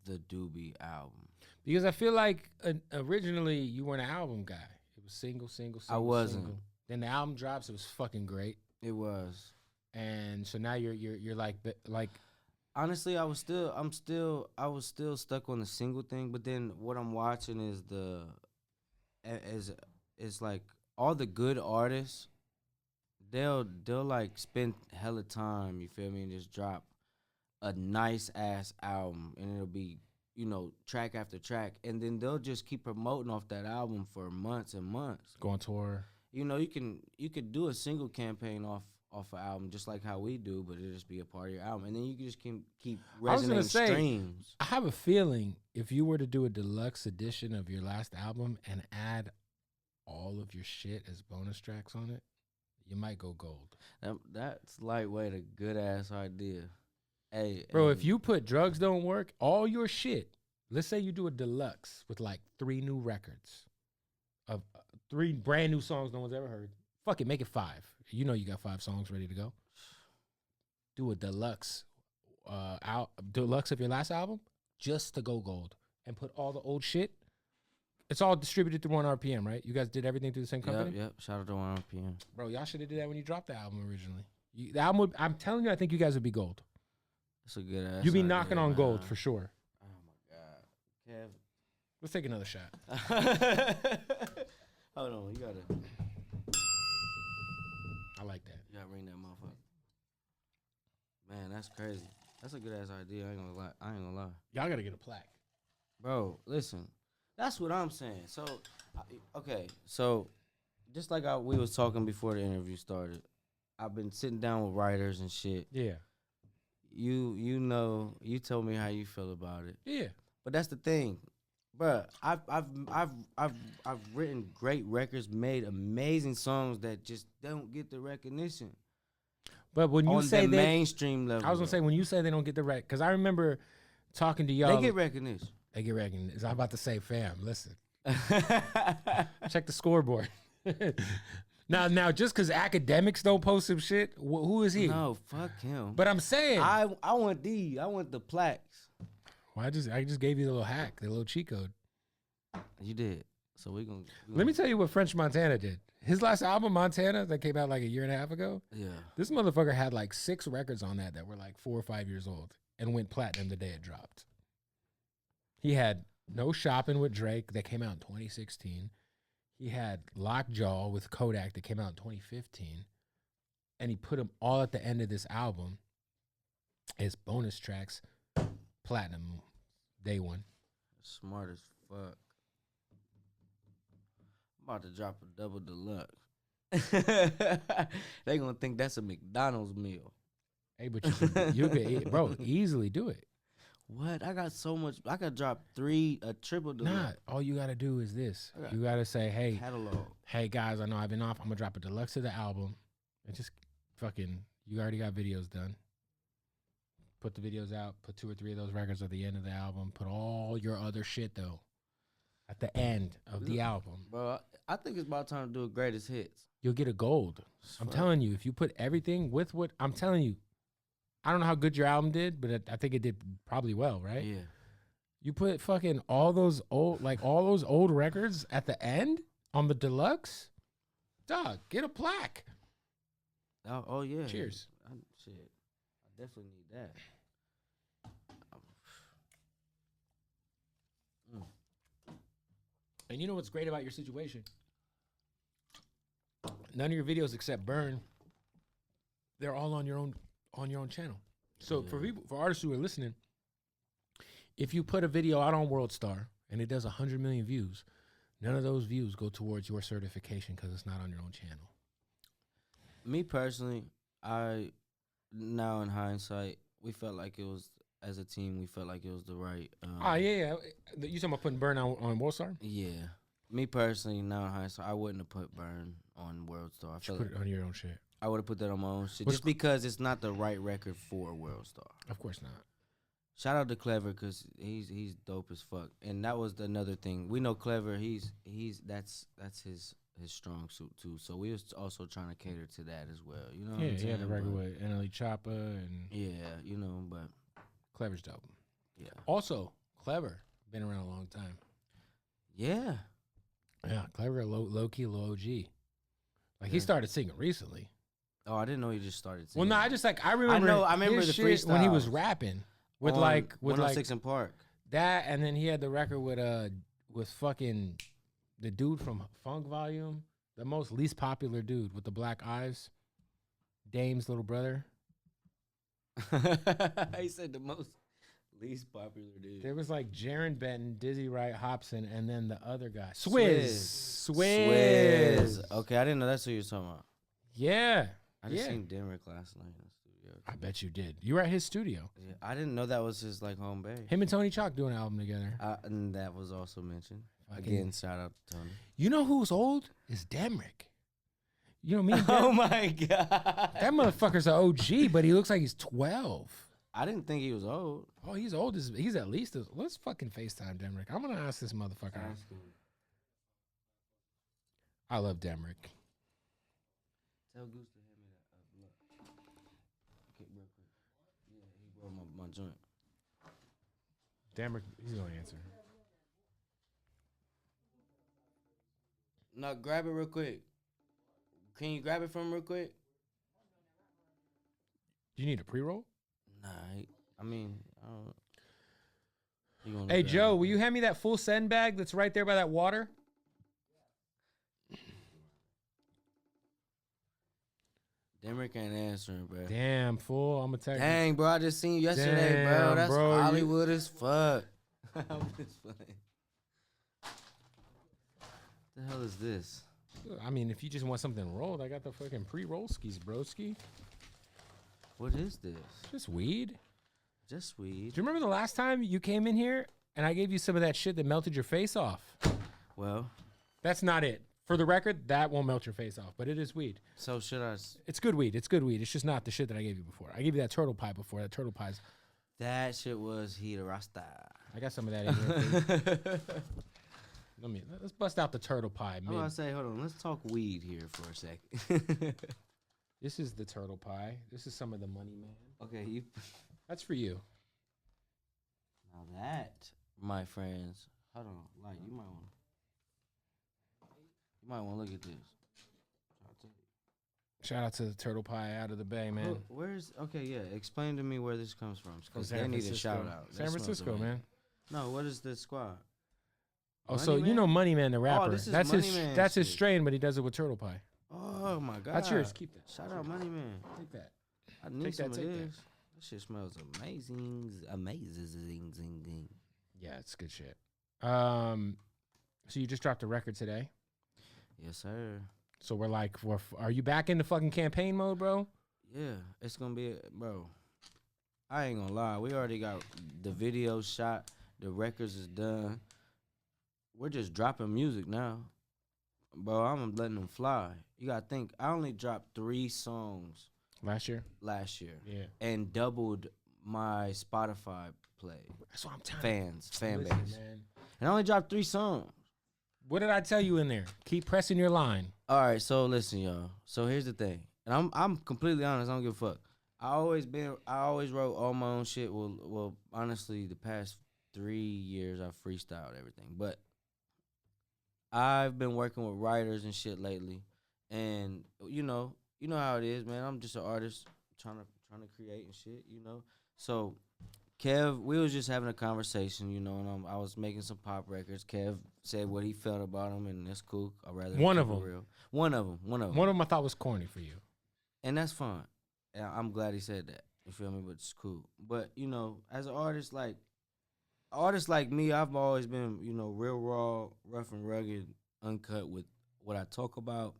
the Doobie album. Because I feel like originally you weren't an album guy. It was single. I wasn't. Single. Then the album drops. It was fucking great. It was. And so now you're like honestly, I was still stuck on the single thing. But then what I'm watching is like all the good artists. They'll like spend hella time, you feel me, and just drop a nice ass album, and it'll be, you know, track after track, and then they'll just keep promoting off that album for months and months. Go on tour. You know, you could do a single campaign off an album just like how we do, but it'll just be a part of your album, and then you can just keep resonating streams. I have a feeling if you were to do a deluxe edition of your last album and add all of your shit as bonus tracks on it, you might go gold. That's lightweight, a good ass idea. Hey, bro, if you put Drugs Don't Work, all your shit, let's say you do a deluxe with like 3 new records of 3 brand new songs no one's ever heard. Fuck it, make it 5. You know you got 5 songs ready to go. Do a deluxe of your last album just to go gold and put all the old shit. It's all distributed through 1RPM, right? You guys did everything through the same company? Yep. Shout out to 1RPM. Bro, y'all should have did that when you dropped the album originally. The album I'm telling you, I think you guys would be gold. That's a good ass. You'd be knocking on gold for sure. Oh my God. Kev. Let's take another shot. Hold on, you gotta. I like that. You gotta ring that motherfucker. Man, that's crazy. That's a good ass idea. I ain't gonna lie. Y'all gotta get a plaque. Bro, listen. That's what I'm saying. So, okay. So, just like we was talking before the interview started, I've been sitting down with writers and shit. Yeah. You know, you told me how you feel about it. Yeah. But that's the thing, bruh. I've written great records, made amazing songs that just don't get the recognition. But when you say the mainstream level, I was gonna say when you say they don't get the because I remember talking to y'all. They get recognition. They get recognition. I'm about to say, fam, listen. Check the scoreboard. Now, just because academics don't post some shit, who is he? No, fuck him. But I'm saying, I want the plaques. Well, I just gave you the little hack, the little cheat code. You did. So we gonna let me tell you what French Montana did. His last album, Montana, that came out like a year and a half ago. Yeah. This motherfucker had like 6 records on that were like 4 or 5 years old and went platinum the day it dropped. He had No Shopping with Drake that came out in 2016. He had Lockjaw with Kodak that came out in 2015. And he put them all at the end of this album as bonus tracks, platinum, day one. Smart as fuck. I'm about to drop a double deluxe. They gonna think that's a McDonald's meal. Hey, but you could, bro, easily do it. What? I got so much. I could drop a triple deluxe. Nah, all you gotta do is this. You gotta say, hey, catalog. Hey guys, I know I've been off. I'm gonna drop a deluxe of the album, and just fucking. You already got videos done. Put the videos out. Put 2 or 3 of those records at the end of the album. Put all your other shit though at the end of the album. Bro, I think it's about time to do a greatest hits. You'll get a gold. I'm telling you, if you put everything with what I'm telling you, I don't know how good your album did, but I think it did probably well, right? Yeah. You put fucking all those old records at the end on the deluxe, dog, get a plaque. Oh yeah. Cheers. Shit, I definitely need that. And you know what's great about your situation? None of your videos except Burn, they're all on your own channel. So for artists who are listening, if you put a video out on World Star and it does 100 million views, none of those views go towards your certification because it's not on your own channel. Me personally, now in hindsight, we felt like it was, as a team, we felt like it was the right. Yeah. You talking about putting Burn on World Star? Yeah. Me personally, now in hindsight, I wouldn't have put Burn on World Star. You put it on your own shit. I would have put that on my own shit, just because it's not the right record for World Star. Of course not. Shout out to Clever because he's dope as fuck, and that was another thing. We know Clever. That's his strong suit too. So we was also trying to cater to that as well. You know what I'm saying? He had a record with Untitled Chapter and but Clever's dope. Yeah. Also, Clever been around a long time. Yeah. Yeah, Clever low key low OG. Like he started singing recently. Oh, I didn't know he just started singing. Well, no, I remember the freestyle when he was rapping with 106 in Park. That, and then he had the record with fucking the dude from Funk Volume, the most least popular dude with the black eyes, Dame's little brother. He said the most least popular dude. There was like Jaron Benton, Dizzy Wright, Hobson, and then the other guy, Swizz. Okay, I didn't know that's who you were talking about. Yeah. I just seen Denrick last night in the studio. I bet you did. You were at his studio. Yeah, I didn't know that was his like home base. Him and Tony Chalk doing an album together. And that was also mentioned. Again, shout out to Tony. You know who's old? Is Demrick. You know me? Oh my God. That motherfucker's an OG, but he looks like he's 12. I didn't think he was old. Oh, he's old. He's at least let's fucking FaceTime Demrick. I'm gonna ask this motherfucker. I love Demrick. Tell Goose to hit me that blood. Okay, real quick. Yeah, he brought my joint. Demrick, he's gonna answer. No, grab it real quick. Can you grab it from him real quick? Do you need a pre-roll? Nah, I don't. Hey, Joe, will you hand me that full send bag that's right there by that water? Demrick ain't answering, bro. Damn, fool. I'm gonna text you. Dang, bro, I just seen you yesterday, bro. That's bro, Hollywood as fuck. I'm just playing. The hell is this? I mean, if you just want something rolled, I got the fucking pre-roll skis, broski. What is this? Just weed. Just weed. Do you remember the last time you came in here and I gave you some of that shit that melted your face off? Well, that's not it. For the record, that won't melt your face off, but it is weed. So should I? It's good weed. It's good weed. It's just not the shit that I gave you before. I gave you that turtle pie before. That turtle pie's. That shit was heat rasta. I got some of that in here. Let's bust out the turtle pie. I'm gonna say, hold on. Let's talk weed here for a second. This is the turtle pie. This is some of the money, man. Okay, that's for you. Now that, my friends, hold on. Like you might want to look at this. Shout out to the turtle pie out of the bay, man. Explain to me where this comes from, because they San need a Francisco. shout out. San Francisco, man. No, what is this squad? Oh, so you know Money Man the rapper. this is that's Money his Man that's his shit. strain, but he does it with turtle pie. Oh my god. That's yours. Keep that. Shout out Money Man. Take that. I need Take some that, of take this. that. That shit smells amazing. Amazing. Yeah, it's good shit. So you just dropped a record today. Yes, sir. So we're like, are you back into fucking campaign mode, bro? Yeah, it's gonna be, bro. I ain't gonna lie. We already got the video shot. The records is done. We're just dropping music now, bro. I'm letting them fly. You gotta think. I only dropped 3 songs Last year. Yeah, Yeah. and doubled my Spotify play. That's what I'm telling you. Fan Listen, base. man. And I only dropped 3 songs. What did I tell you in there? Keep pressing your line. All right, so listen, y'all. So here's the thing, and I'm completely honest. I don't give a fuck. I always wrote all my own shit. Well, honestly, the past 3 years I freestyled everything, but I've been working with writers and shit lately, and you know how it is, man. I'm just an artist trying to create and shit, you know. So Kev, we was just having a conversation, you know, and I was making some pop records. Kev said what he felt about them, and that's cool. I'd rather One of keep it them. real. One of them. One of them I thought was corny for you. And that's fine. And I'm glad he said that. You feel me? But it's cool. But, you know, as an artist like me, I've always been, you know, real raw, rough and rugged, uncut with what I talk about.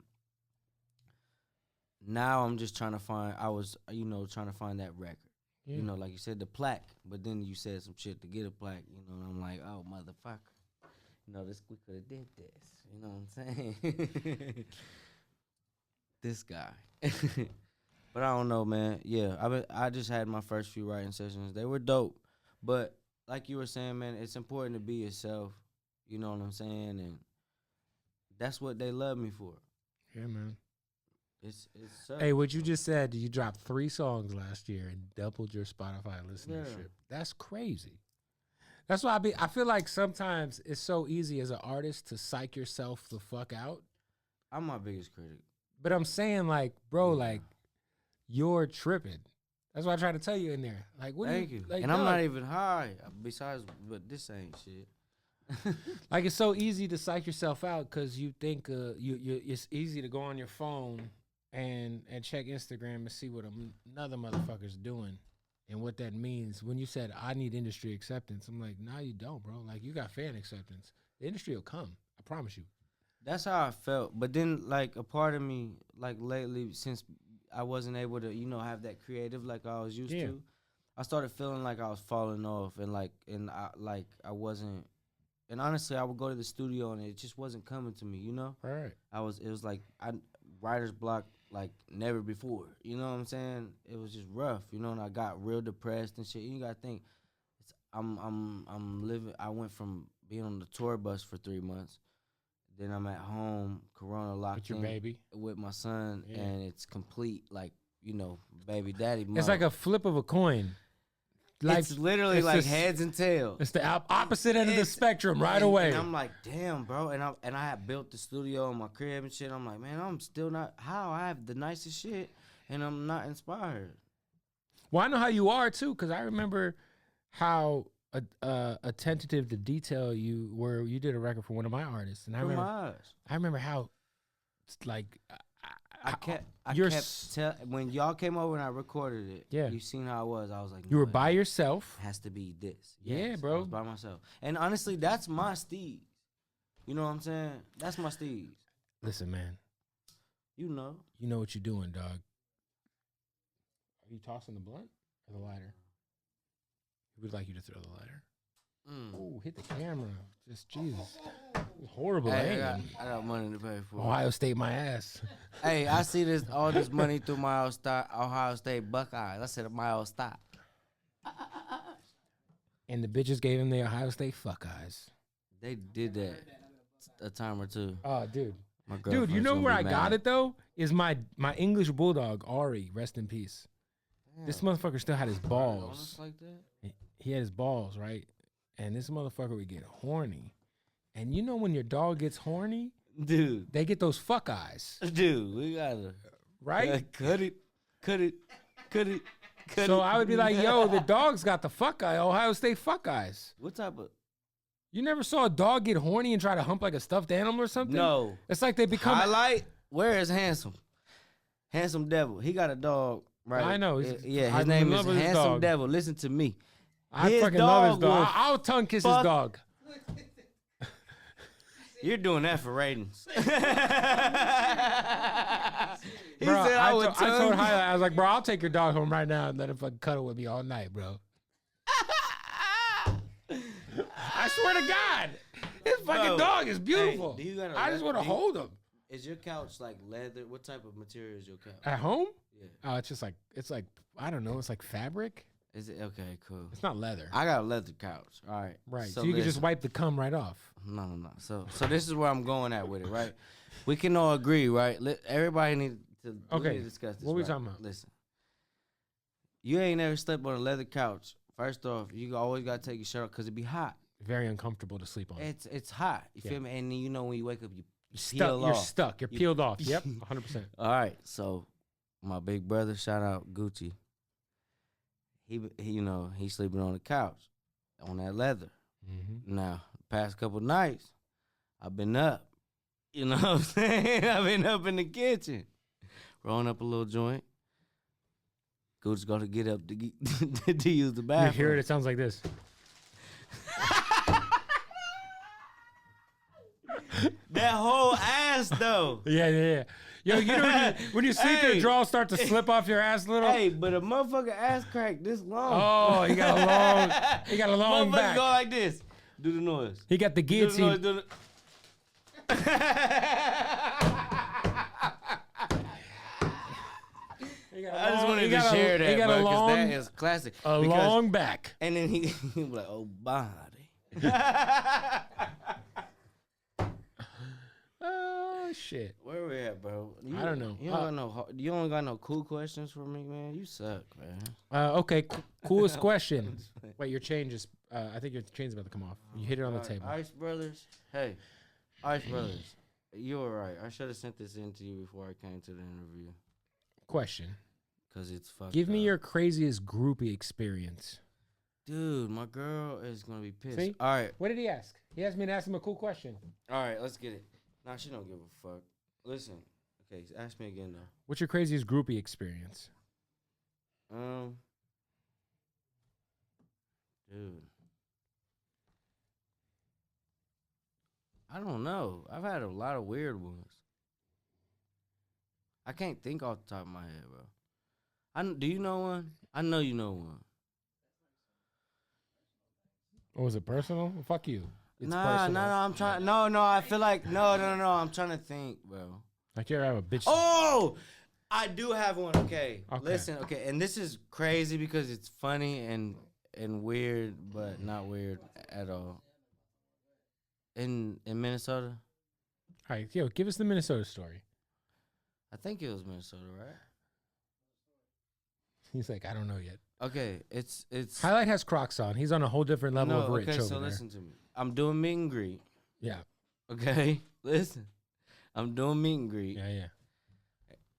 Now I'm just trying to find that record. Yeah. You know, like you said, the plaque. But then you said some shit to get a plaque, you know, and I'm like, oh, motherfucker. You know, we could have did this. You know what I'm saying? This guy. But I don't know, man. Yeah, I just had my first few writing sessions. They were dope. But like you were saying, man, it's important to be yourself. You know what I'm saying? And that's what they love me for. Yeah, man. It's Hey, what you just said, you dropped 3 songs last year and doubled your Spotify listenership. Yeah. That's crazy. That's why I feel like sometimes it's so easy as an artist to psych yourself the fuck out. I'm my biggest critic. But I'm saying, like, bro, like, you're tripping. That's what I try to tell you in there. Like, what Thank do you. like, and dog, I'm not even high. Besides, but this ain't shit. like, it's so easy to psych yourself out because you think it's easy to go on your phone and check Instagram and see what another motherfucker's doing and what that means. When you said, I need industry acceptance, I'm like, nah, you don't, bro. Like, you got fan acceptance. The industry will come. I promise you. That's how I felt. But then, like, a part of me, like, lately, since I wasn't able to, you know, have that creative like I was used to, I started feeling like I was falling off and I wasn't. And honestly, I would go to the studio and it just wasn't coming to me, you know? All right. It was like writer's block like never before. You know what I'm saying? It was just rough, you know, and I got real depressed and shit. You gotta think, I'm living. I went from being on the tour bus for 3 months. Then I'm at home, Corona locked With your in baby. with my son, Yeah. and it's complete, like, you know, baby daddy mode. It's like a flip of a coin. It's literally it's like just heads and tails. It's the opposite end of the spectrum right away. And I'm like, damn, bro. And I had built the studio in my crib and shit. I'm like, man, I'm still not, how I have the nicest shit and I'm not inspired. Well, I know how you are too, because I remember how attentive to detail you were. You did a record for one of my artists, and I remember how, like, I kept when y'all came over and I recorded it. Yeah, you seen how I was. I was like, you were by yourself. Has to be this. Yeah, bro. I was by myself, and honestly, that's my steez. You know what I'm saying? That's my steez. Listen, man. You know what you're doing, dog. Are you tossing the blunt or the lighter? We'd like you to throw the lighter. Oh, hit the camera. Just Jesus. Horrible. Hey, I got money to pay for. Ohio State my ass. Hey, I see all this money through my Ohio State Buckeyes. I said my old stop. And the bitches gave him the Ohio State fuck eyes. They did that a time or two. Oh, dude. Dude, you know where I got it, though? Is my English bulldog, Ari, rest in peace. Damn. This motherfucker still had his balls. Like that? He had his balls, right? And this motherfucker would get horny. And you know when your dog gets horny? Dude. They get those fuck eyes. Dude, we gotta. Right? Cut it. So I would be like, yo, the dog's got the fuck eye, Ohio State fuck eyes. What type of? You never saw a dog get horny and try to hump like a stuffed animal or something? No. It's like they become... Highlight, where is Handsome? Handsome Devil. He got a dog, right? I know. His name is Handsome Devil. Listen to me. I fucking love his dog. I'll tongue kiss his dog. You're doing that for ratings. He bro, said I told Highlight, I was like, bro, I'll take your dog home right now and let him fucking cuddle with me all night, bro. I swear to God, this fucking dog is beautiful. Hey, I just want to hold him. Is your couch like leather? What type of material is your couch? At home? Yeah. Oh, it's like I don't know. It's like fabric. Is it okay? Cool. It's not leather. I got a leather couch. All right. Right. So you can just wipe the cum right off. No. So this is where I'm going at with it, right? We can all agree, right? Everybody need to discuss this. What we talking about? Listen, you ain't never slept on a leather couch. First off, you always gotta take your shirt off because it be hot. Very uncomfortable to sleep on. It's hot. You feel me? And then, you know, when you wake up, you're stuck. You're peeled off. Yep, 100%. All right. So my big brother, shout out Gucci. He he's sleeping on the couch on that leather. Mm-hmm. Now, past couple nights, I've been up. You know what I'm saying? I've been up in the kitchen, rolling up a little joint. Gucci's gonna get up to use the bathroom. You hear it? It sounds like this. That whole ass though. Yeah. Yo, you know when you sleep, your drawers start to slip off your ass a little. Hey, but a motherfucker ass crack this long. Oh, he got a long back. Motherfucker go like this. Do the noise. He got the guillotine. Do the noise. I just wanted to share that, bro, because that is classic. Long back. And then he was like, oh, body. Oh, shit. Where we at, bro? I don't know. You don't got no cool questions for me, man? You suck, man. Okay, coolest question. Wait, your change is, I think your chain's about to come off. You hit it on the table. Ice Brothers. Hey, Ice Brothers. You were right. I should have sent this in to you before I came to the interview. Question. Because it's fucked Give me up. your craziest groupie experience. Dude, my girl is going to be pissed. See? All right. What did he ask? He asked me to ask him a cool question. All right, let's get it. Nah, she don't give a fuck. Listen. Okay, ask me again, though. What's your craziest groupie experience? Dude. I don't know. I've had a lot of weird ones. I can't think off the top of my head, bro. Do you know one? I know you know one. Or was it personal? Well, fuck you. It's No, personal. I'm trying. No, I feel like no. I'm trying to think, bro. Like you ever have a bitch? Oh, I do have one. Okay. Listen. Okay, and this is crazy because it's funny and weird, but not weird at all. In Minnesota. All right, yo, give us the Minnesota story. I think it was Minnesota, right? He's like, I don't know yet. Okay, it's Highlight has Crocs on. He's on a whole different level of rich. Okay, over so there. listen to me. I'm doing meet and greet. Yeah. Okay, listen. I'm doing meet and greet. Yeah.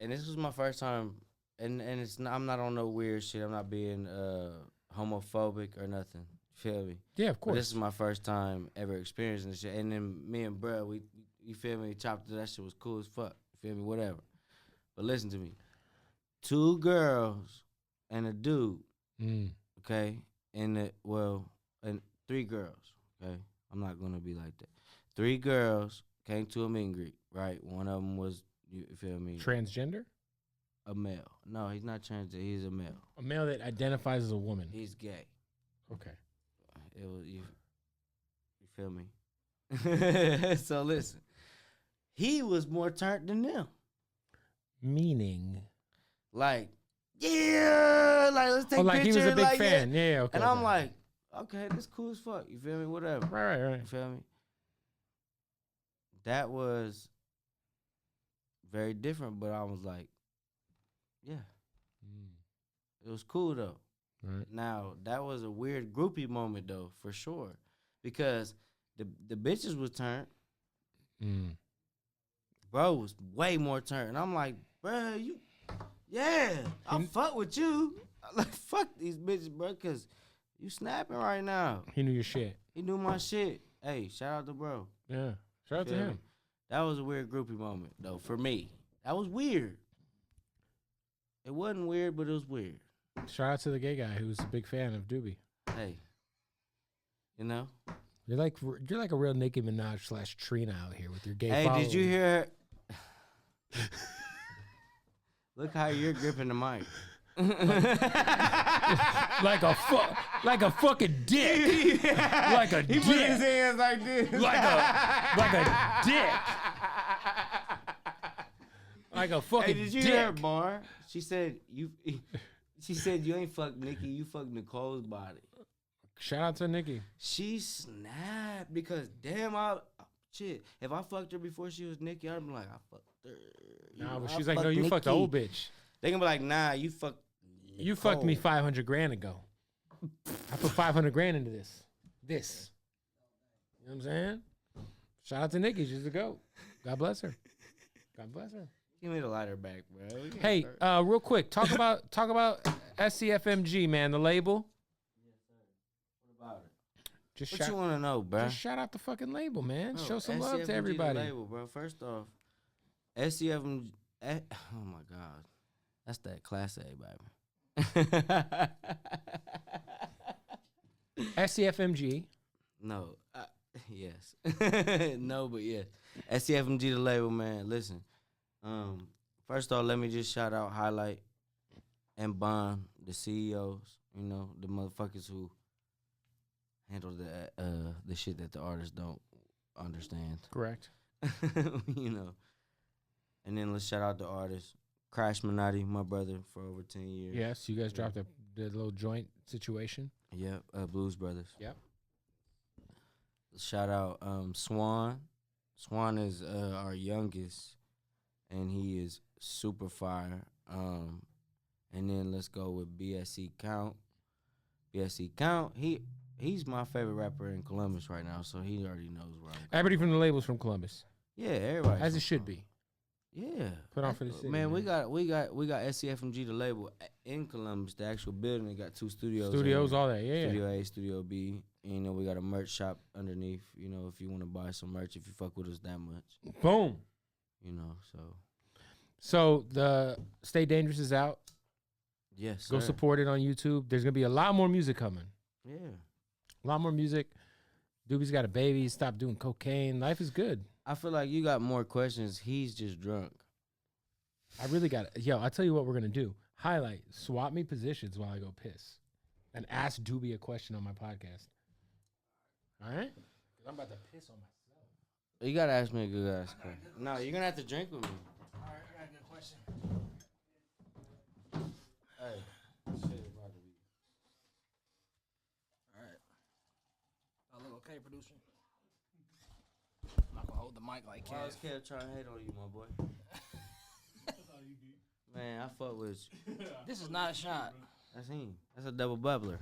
And this was my first time, and it's not, I'm not on no weird shit. I'm not being homophobic or nothing. Feel me? Yeah, of course. But this is my first time ever experiencing this shit. And then me and bruh, you feel me? Chopped it. That shit was cool as fuck. You feel me? Whatever. But listen to me. 2 girls and a dude. Okay? And 3 girls. Okay? I'm not gonna be like that. 3 girls came to a meet and greet, right? One of them was, you feel me? Transgender? A male. No, he's not transgender. He's a male. A male that identifies as a woman. He's gay. Okay. It was you feel me? So listen. He was more turned than them. Meaning? Like, yeah, like let's take like pictures. He was a big like, fan. Yeah, okay. And I'm like, okay, this cool as fuck. You feel me? Whatever. Right. You feel me? That was very different, but I was like, yeah. It was cool though. Right. Now, that was a weird groupie moment though, for sure. Because the bitches was turned. Bro was way more turned. And I'm like, bro, I'll fuck with you. I'm like, fuck these bitches, bro, because you snapping right now. He knew your shit. He knew my shit. Hey, shout out to bro. Yeah, shout out to him. That was a weird groupie moment, though, for me. That was weird. It wasn't weird, but it was weird. Shout out to the gay guy who's a big fan of Doobie. Hey, you know? You're like a real Nicki Minaj / Trina out here with your gay Hey, following. did you hear? Look how you're gripping the mic. like a fucking dick. Like a dick. He put his hands like this. Like a dick. Like a fucking Hey, did you dick. hear her bar? She said you ain't fucked Nikki, you fucked Nicole's body. Shout out to Nikki. She snapped because damn, shit. If I fucked her before she was Nikki, I'd be like, I fucked her. Nah, but she's like, no, you fucked the old bitch. They gonna be like, nah, you fucked. Nicole. You fucked me $500,000 ago. I put $500,000 into this. You know what I'm saying? Shout out to Nikki. She's the GOAT. God bless her. God bless her. Give me the lighter back, bro. Hey, real quick, talk about SCFMG, man, the label. Yes, sir. What about it? What You want to know, bro? Just shout out the fucking label, man. Bro, Show some love SCFMG to everybody. The label, bro. First off, SCFMG. Oh my God, that's that Class A, baby. SCFMG. No, yes, no, but yes. SCFMG the label, man. Listen, first off, let me just shout out Highlight and Bond, the CEOs. You know, the motherfuckers who handle the shit that the artists don't understand. Correct. You know, and then let's shout out the artists. Crash Minotti, my brother, for over 10 years. Yes, you guys dropped the little joint situation. Yep, Blues Brothers. Yep. Shout out Swan. Swan is our youngest, and he is super fire. And then let's go with BSC Count. BSC Count, he's my favorite rapper in Columbus right now, so he already knows where I'm going. Everybody from the label's from Columbus. Yeah, everybody. As it should be. Yeah. Put on for the city. Man, we got SCFMG the label in Columbus, the actual building. They got 2 studios. Studios, all that, yeah. Studio A, Studio B. And, you know, we got a merch shop underneath, you know, if you want to buy some merch, if you fuck with us that much. Boom. You know, So the Stay Dangerous is out. Yes, Go sir. support it on YouTube. There's going to be a lot more music coming. Yeah. A lot more music. Doobie's got a baby. He stopped doing cocaine. Life is good. I feel like you got more questions. He's just drunk. I really got it. Yo, I'll tell you what we're going to do. Highlight. Swap me positions while I go piss. And ask Doobie a question on my podcast. All right? Because I'm about to piss on myself. You got to ask me a good ass question. No, you're going to have to drink with me. All right, I got a good question. Hey. Shit about to be. All right. I look okay, producer? I'm not going to hold the mic like Why was Kev. Kev trying to hate on you, my boy? Man, I fuck with you. This is not a shot. That's him. That's a double bubbler.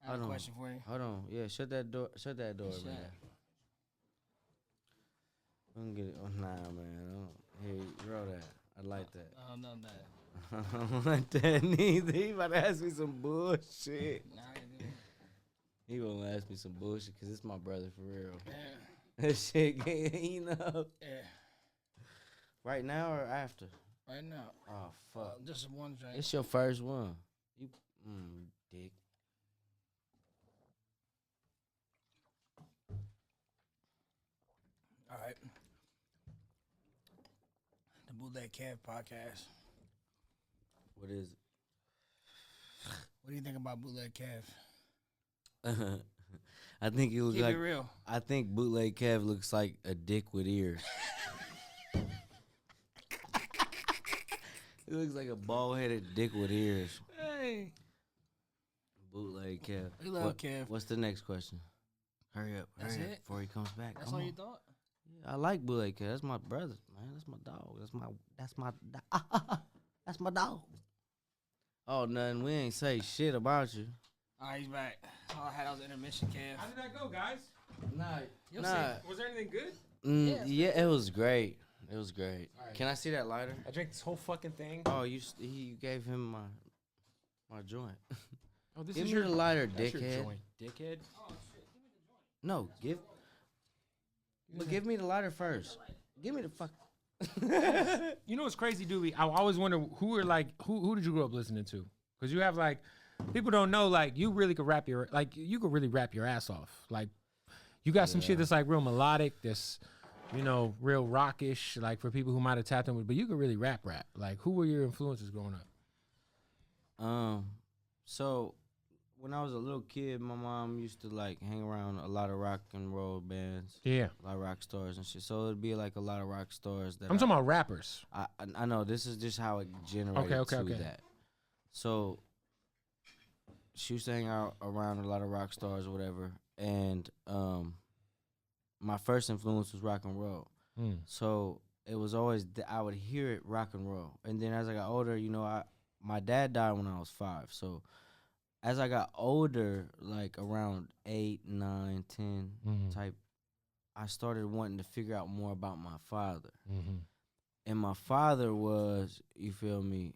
I have Hold a on. question for you. Hold on. Yeah, shut that door. Shut that door, Shut. man. I'm gonna get it. Oh, nah, man. Here, roll that. I like that. Oh, no, that. I don't like that neither. He about to ask me some bullshit. Nah, I ain't doing it. He won't ask me some bullshit because it's my brother for real. Yeah. That shit, you know. Yeah. Right now or after? Right now. Oh, fuck. Just one drink. It's your first one. You, dick. All right. The Bootleg Kev Podcast. What is What do you think about Bootleg Kev? it? I think he looks Keep like. it real. I think Bootleg Kev looks like a dick with ears. He looks like a bald-headed dick with ears. Hey. Bootleg Kev. We love Kev. What's the next question? Hurry up. That's hurry up it? before he comes back. That's Come all on. you thought? Yeah, I like Bootleg Kev. That's my brother, man. That's my dog. That's my dog. Oh, nothing. We ain't say shit about you. All right, he's back. All I had was intermission, Kev. How did that go, guys? Nah, You'll Was there anything good? yeah, it was great. It was great. All right. Can I see that lighter? I drank this whole fucking thing. Oh, you gave him my joint. Oh, this Give is me your the lighter, that's your dickhead. joint, dickhead. Oh, shit. Give me the joint. No, give me the lighter first. Give me the fuck. You know what's crazy, Doobie? I always wonder who did you grow up listening to? Because you have like people don't know like you really could you could really rap your ass off. Like you got some shit that's like real melodic, that's real rockish, like for people who might have tapped in with, but you could really rap. Like who were your influences growing up? So when I was a little kid, my mom used to like hang around a lot of rock and roll bands. Yeah. A lot of rock stars and shit. So it'd be like a lot of rock stars that I'm talking about rappers. I know this is just how it generated that. So she used to hang out around a lot of rock stars or whatever. And my first influence was rock and roll. So it was always I would hear it rock and roll. And then as I got older, my dad died when I was 5. So as I got older, like around 8, 9, 10 type, I started wanting to figure out more about my father. And my father was, you feel me?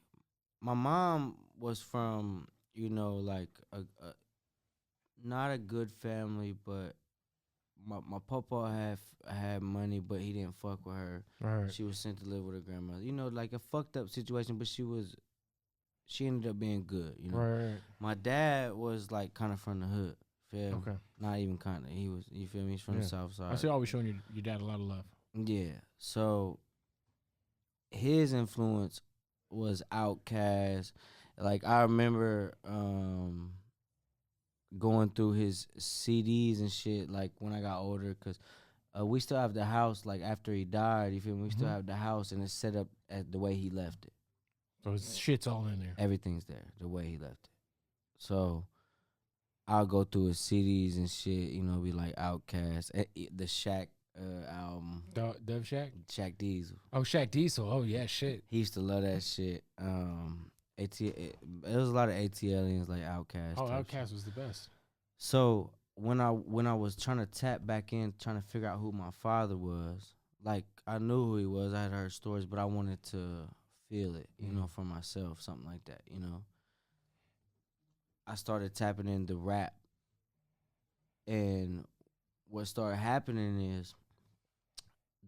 My mom was from, like a not a good family, but my papa had money, but he didn't fuck with her. Right. She was sent to live with her grandmother. Like a fucked up situation, but she ended up being good, Right. My dad was like kind of from the hood. Feel Okay. Not even kind of. He was. You feel me? He's from the South Side. I see always showing your dad a lot of love. Yeah. So his influence was Outkast. Like I remember going through his CDs and shit. Like when I got older, cause we still have the house. Like after he died, you feel me? We still have the house, and it's set up at the way he left it. So his shit's all in there. Everything's there the way he left it. So I'll go through his CDs and shit, be like Outkast, the Shaq album. Dev Shack? Shaq Diesel. Oh, Shaq Diesel. Oh, yeah, shit. He used to love that shit. It was a lot of ATLians like Outkast. Oh, Outkast was the best. So when I was trying to tap back in, trying to figure out who my father was, like I knew who he was. I had heard stories, but I wanted to feel it, for myself, something like that, I started tapping into rap, and what started happening is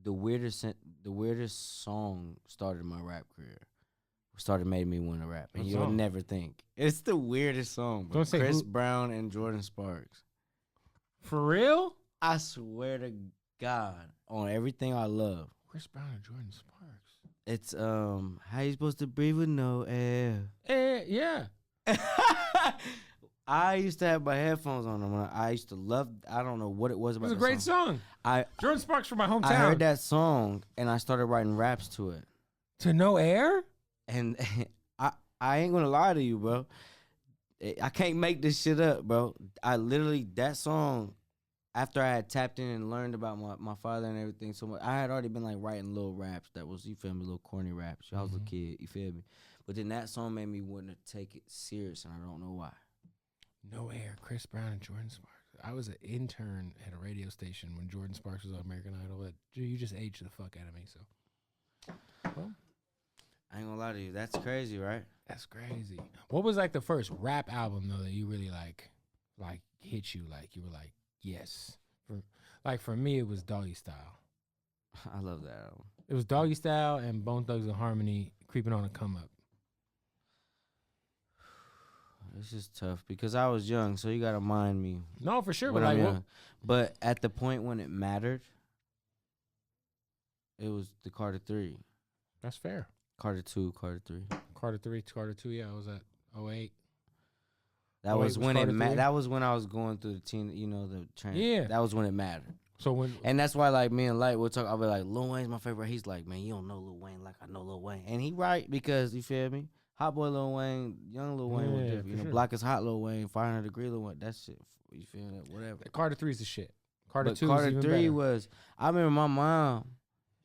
the weirdest song started my rap career. Started made me want to rap, and you'll never think it's the weirdest song. Don't say Chris Brown and Jordin Sparks. For real? I swear to God, on everything I love. Chris Brown and Jordin Sparks. It's how you supposed to breathe with no air? Yeah. I used to have my headphones on them. I used to love. I don't know what it was about. It was a great song. Jordin Sparks from my hometown. I heard that song and I started writing raps to it. To No Air? And I ain't gonna lie to you, bro. I can't make this shit up, bro. I literally that song. After I had tapped in and learned about my father and everything so much, I had already been like writing little raps that was, you feel me, little corny raps. I was a kid, you feel me? But then that song made me want to take it serious, and I don't know why. No Air, Chris Brown and Jordin Sparks. I was an intern at a radio station when Jordin Sparks was on American Idol. You just aged the fuck out of me, so. Well, I ain't gonna lie to you. That's crazy, right? That's crazy. What was like the first rap album, though, that you really like hit you? Like, you were like, yes. For me, it was Doggy Style. I love that album. It was Doggy Style and Bone Thugs and Harmony, Creeping on a Come Up. It's just tough because I was young, so you gotta mind me. No, for sure. But at the point when it mattered, it was the Carter 3. That's fair. Carter 2, Carter 3. Carter 3, Carter 2, yeah, I was at 08. That was when that was when I was going through the teen, the train. Yeah. That was when it mattered. And that's why, like, me and Light will talk. I'll be like, Lil Wayne's my favorite. He's like, man, you don't know Lil Wayne like I know Lil Wayne. And he right, because, you feel me? Hot boy Lil Wayne, young Lil Wayne, was different. Sure. Black is hot Lil Wayne, 500 degree Lil Wayne. That shit, you feel that? Whatever. Carter 3 is the shit. Carter 2 Carter is even 3 better. was, I remember my mom,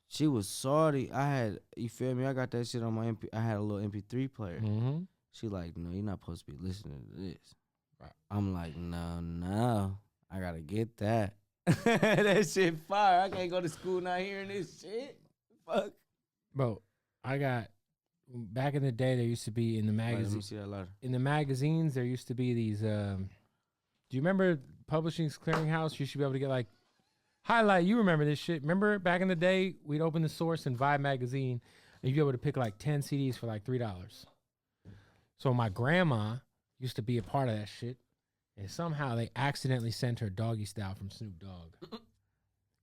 she was salty. I had, you feel me? I got that shit on my I had a little MP3 player. Mm-hmm. She like, no, you're not supposed to be listening to this. Right. I'm like, no, I gotta get that. That shit fire. I can't go to school not hearing this shit. Fuck. Bro, I got, back in the day, there used to be in the magazine. Let me see that letter. In the magazines, there used to be these Do you remember Publishing's Clearinghouse? You should be able to get like highlight. You remember this shit? Remember back in the day, we'd open the source in Vibe magazine, and you'd be able to pick like 10 CDs for like $3. So my grandma used to be a part of that shit, and somehow they accidentally sent her Doggy Style from Snoop Dogg,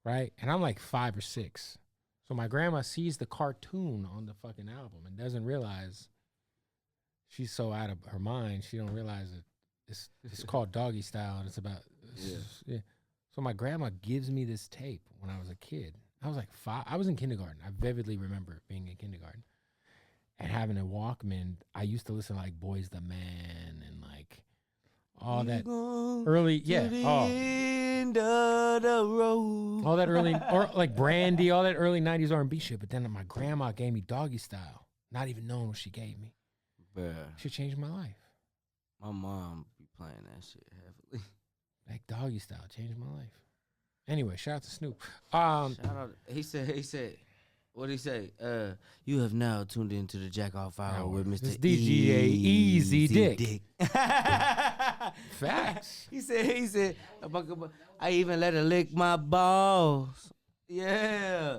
right? And I'm like 5 or 6. So my grandma sees the cartoon on the fucking album and doesn't realize she's so out of her mind. She don't realize that it's called Doggy Style, and it's about yeah. So my grandma gives me this tape when I was a kid. I was like 5. I was in kindergarten. I vividly remember being in kindergarten and having a Walkman. I used to listen to like Boys the Man and like all that early, end of the road. All that early, or like Brandy, all that early 90s R&B shit. But then my grandma gave me Doggy Style, not even knowing what she gave me. Bruh. She changed my life. My mom be playing that shit heavily. Like Doggy Style changed my life. Anyway, shout out to Snoop. Shout out. He said, what'd he say? You have now tuned into the Jack Off Hour with Mr. DGA Easy Dick. Facts. He said, I even let her lick my balls. Yeah.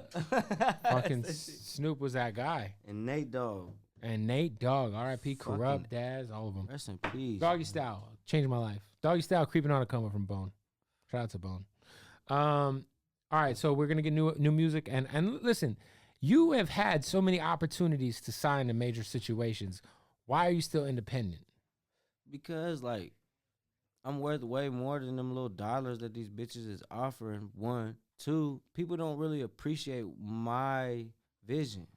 Fucking Snoop was that guy. And Nate Dogg. R.I.P. Corrupt, Daz, all of them. Rest in peace. Doggy Style changed my life. Doggy Style creeping on a coma from Bone. Shout out to Bone. All right, so we're gonna get new music, and listen, you have had so many opportunities to sign in major situations. Why are you still independent? Because like I'm worth way more than them little dollars that these bitches is offering. 1, 2, people don't really appreciate my vision.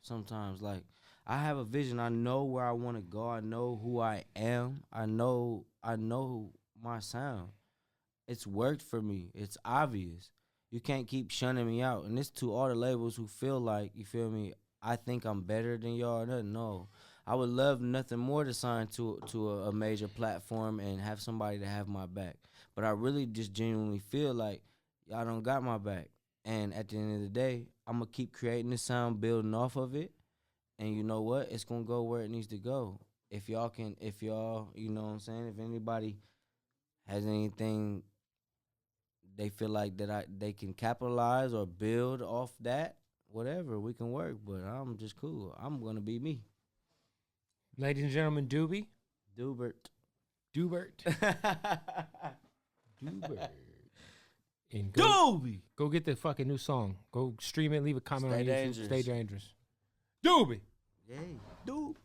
Sometimes like I have a vision. I know where I want to go. I know who I am. I know my sound. It's worked for me. It's obvious. You can't keep shunning me out. And this to all the labels who feel like, you feel me, I think I'm better than y'all. No. I would love nothing more to sign to a major platform and have somebody to have my back. But I really just genuinely feel like y'all don't got my back. And at the end of the day, I'm going to keep creating this sound, building off of it. And you know what? It's going to go where it needs to go. If y'all, you know what I'm saying? If anybody has anything they feel like that they can capitalize or build off that, whatever, we can work. But I'm just cool. I'm going to be me. Ladies and gentlemen, Doobie. Doobert. And Doobie! Go get the fucking new song. Go stream it, leave a comment Stay on YouTube. dangerous. Stay dangerous. Doobie! Yeah. Doobie.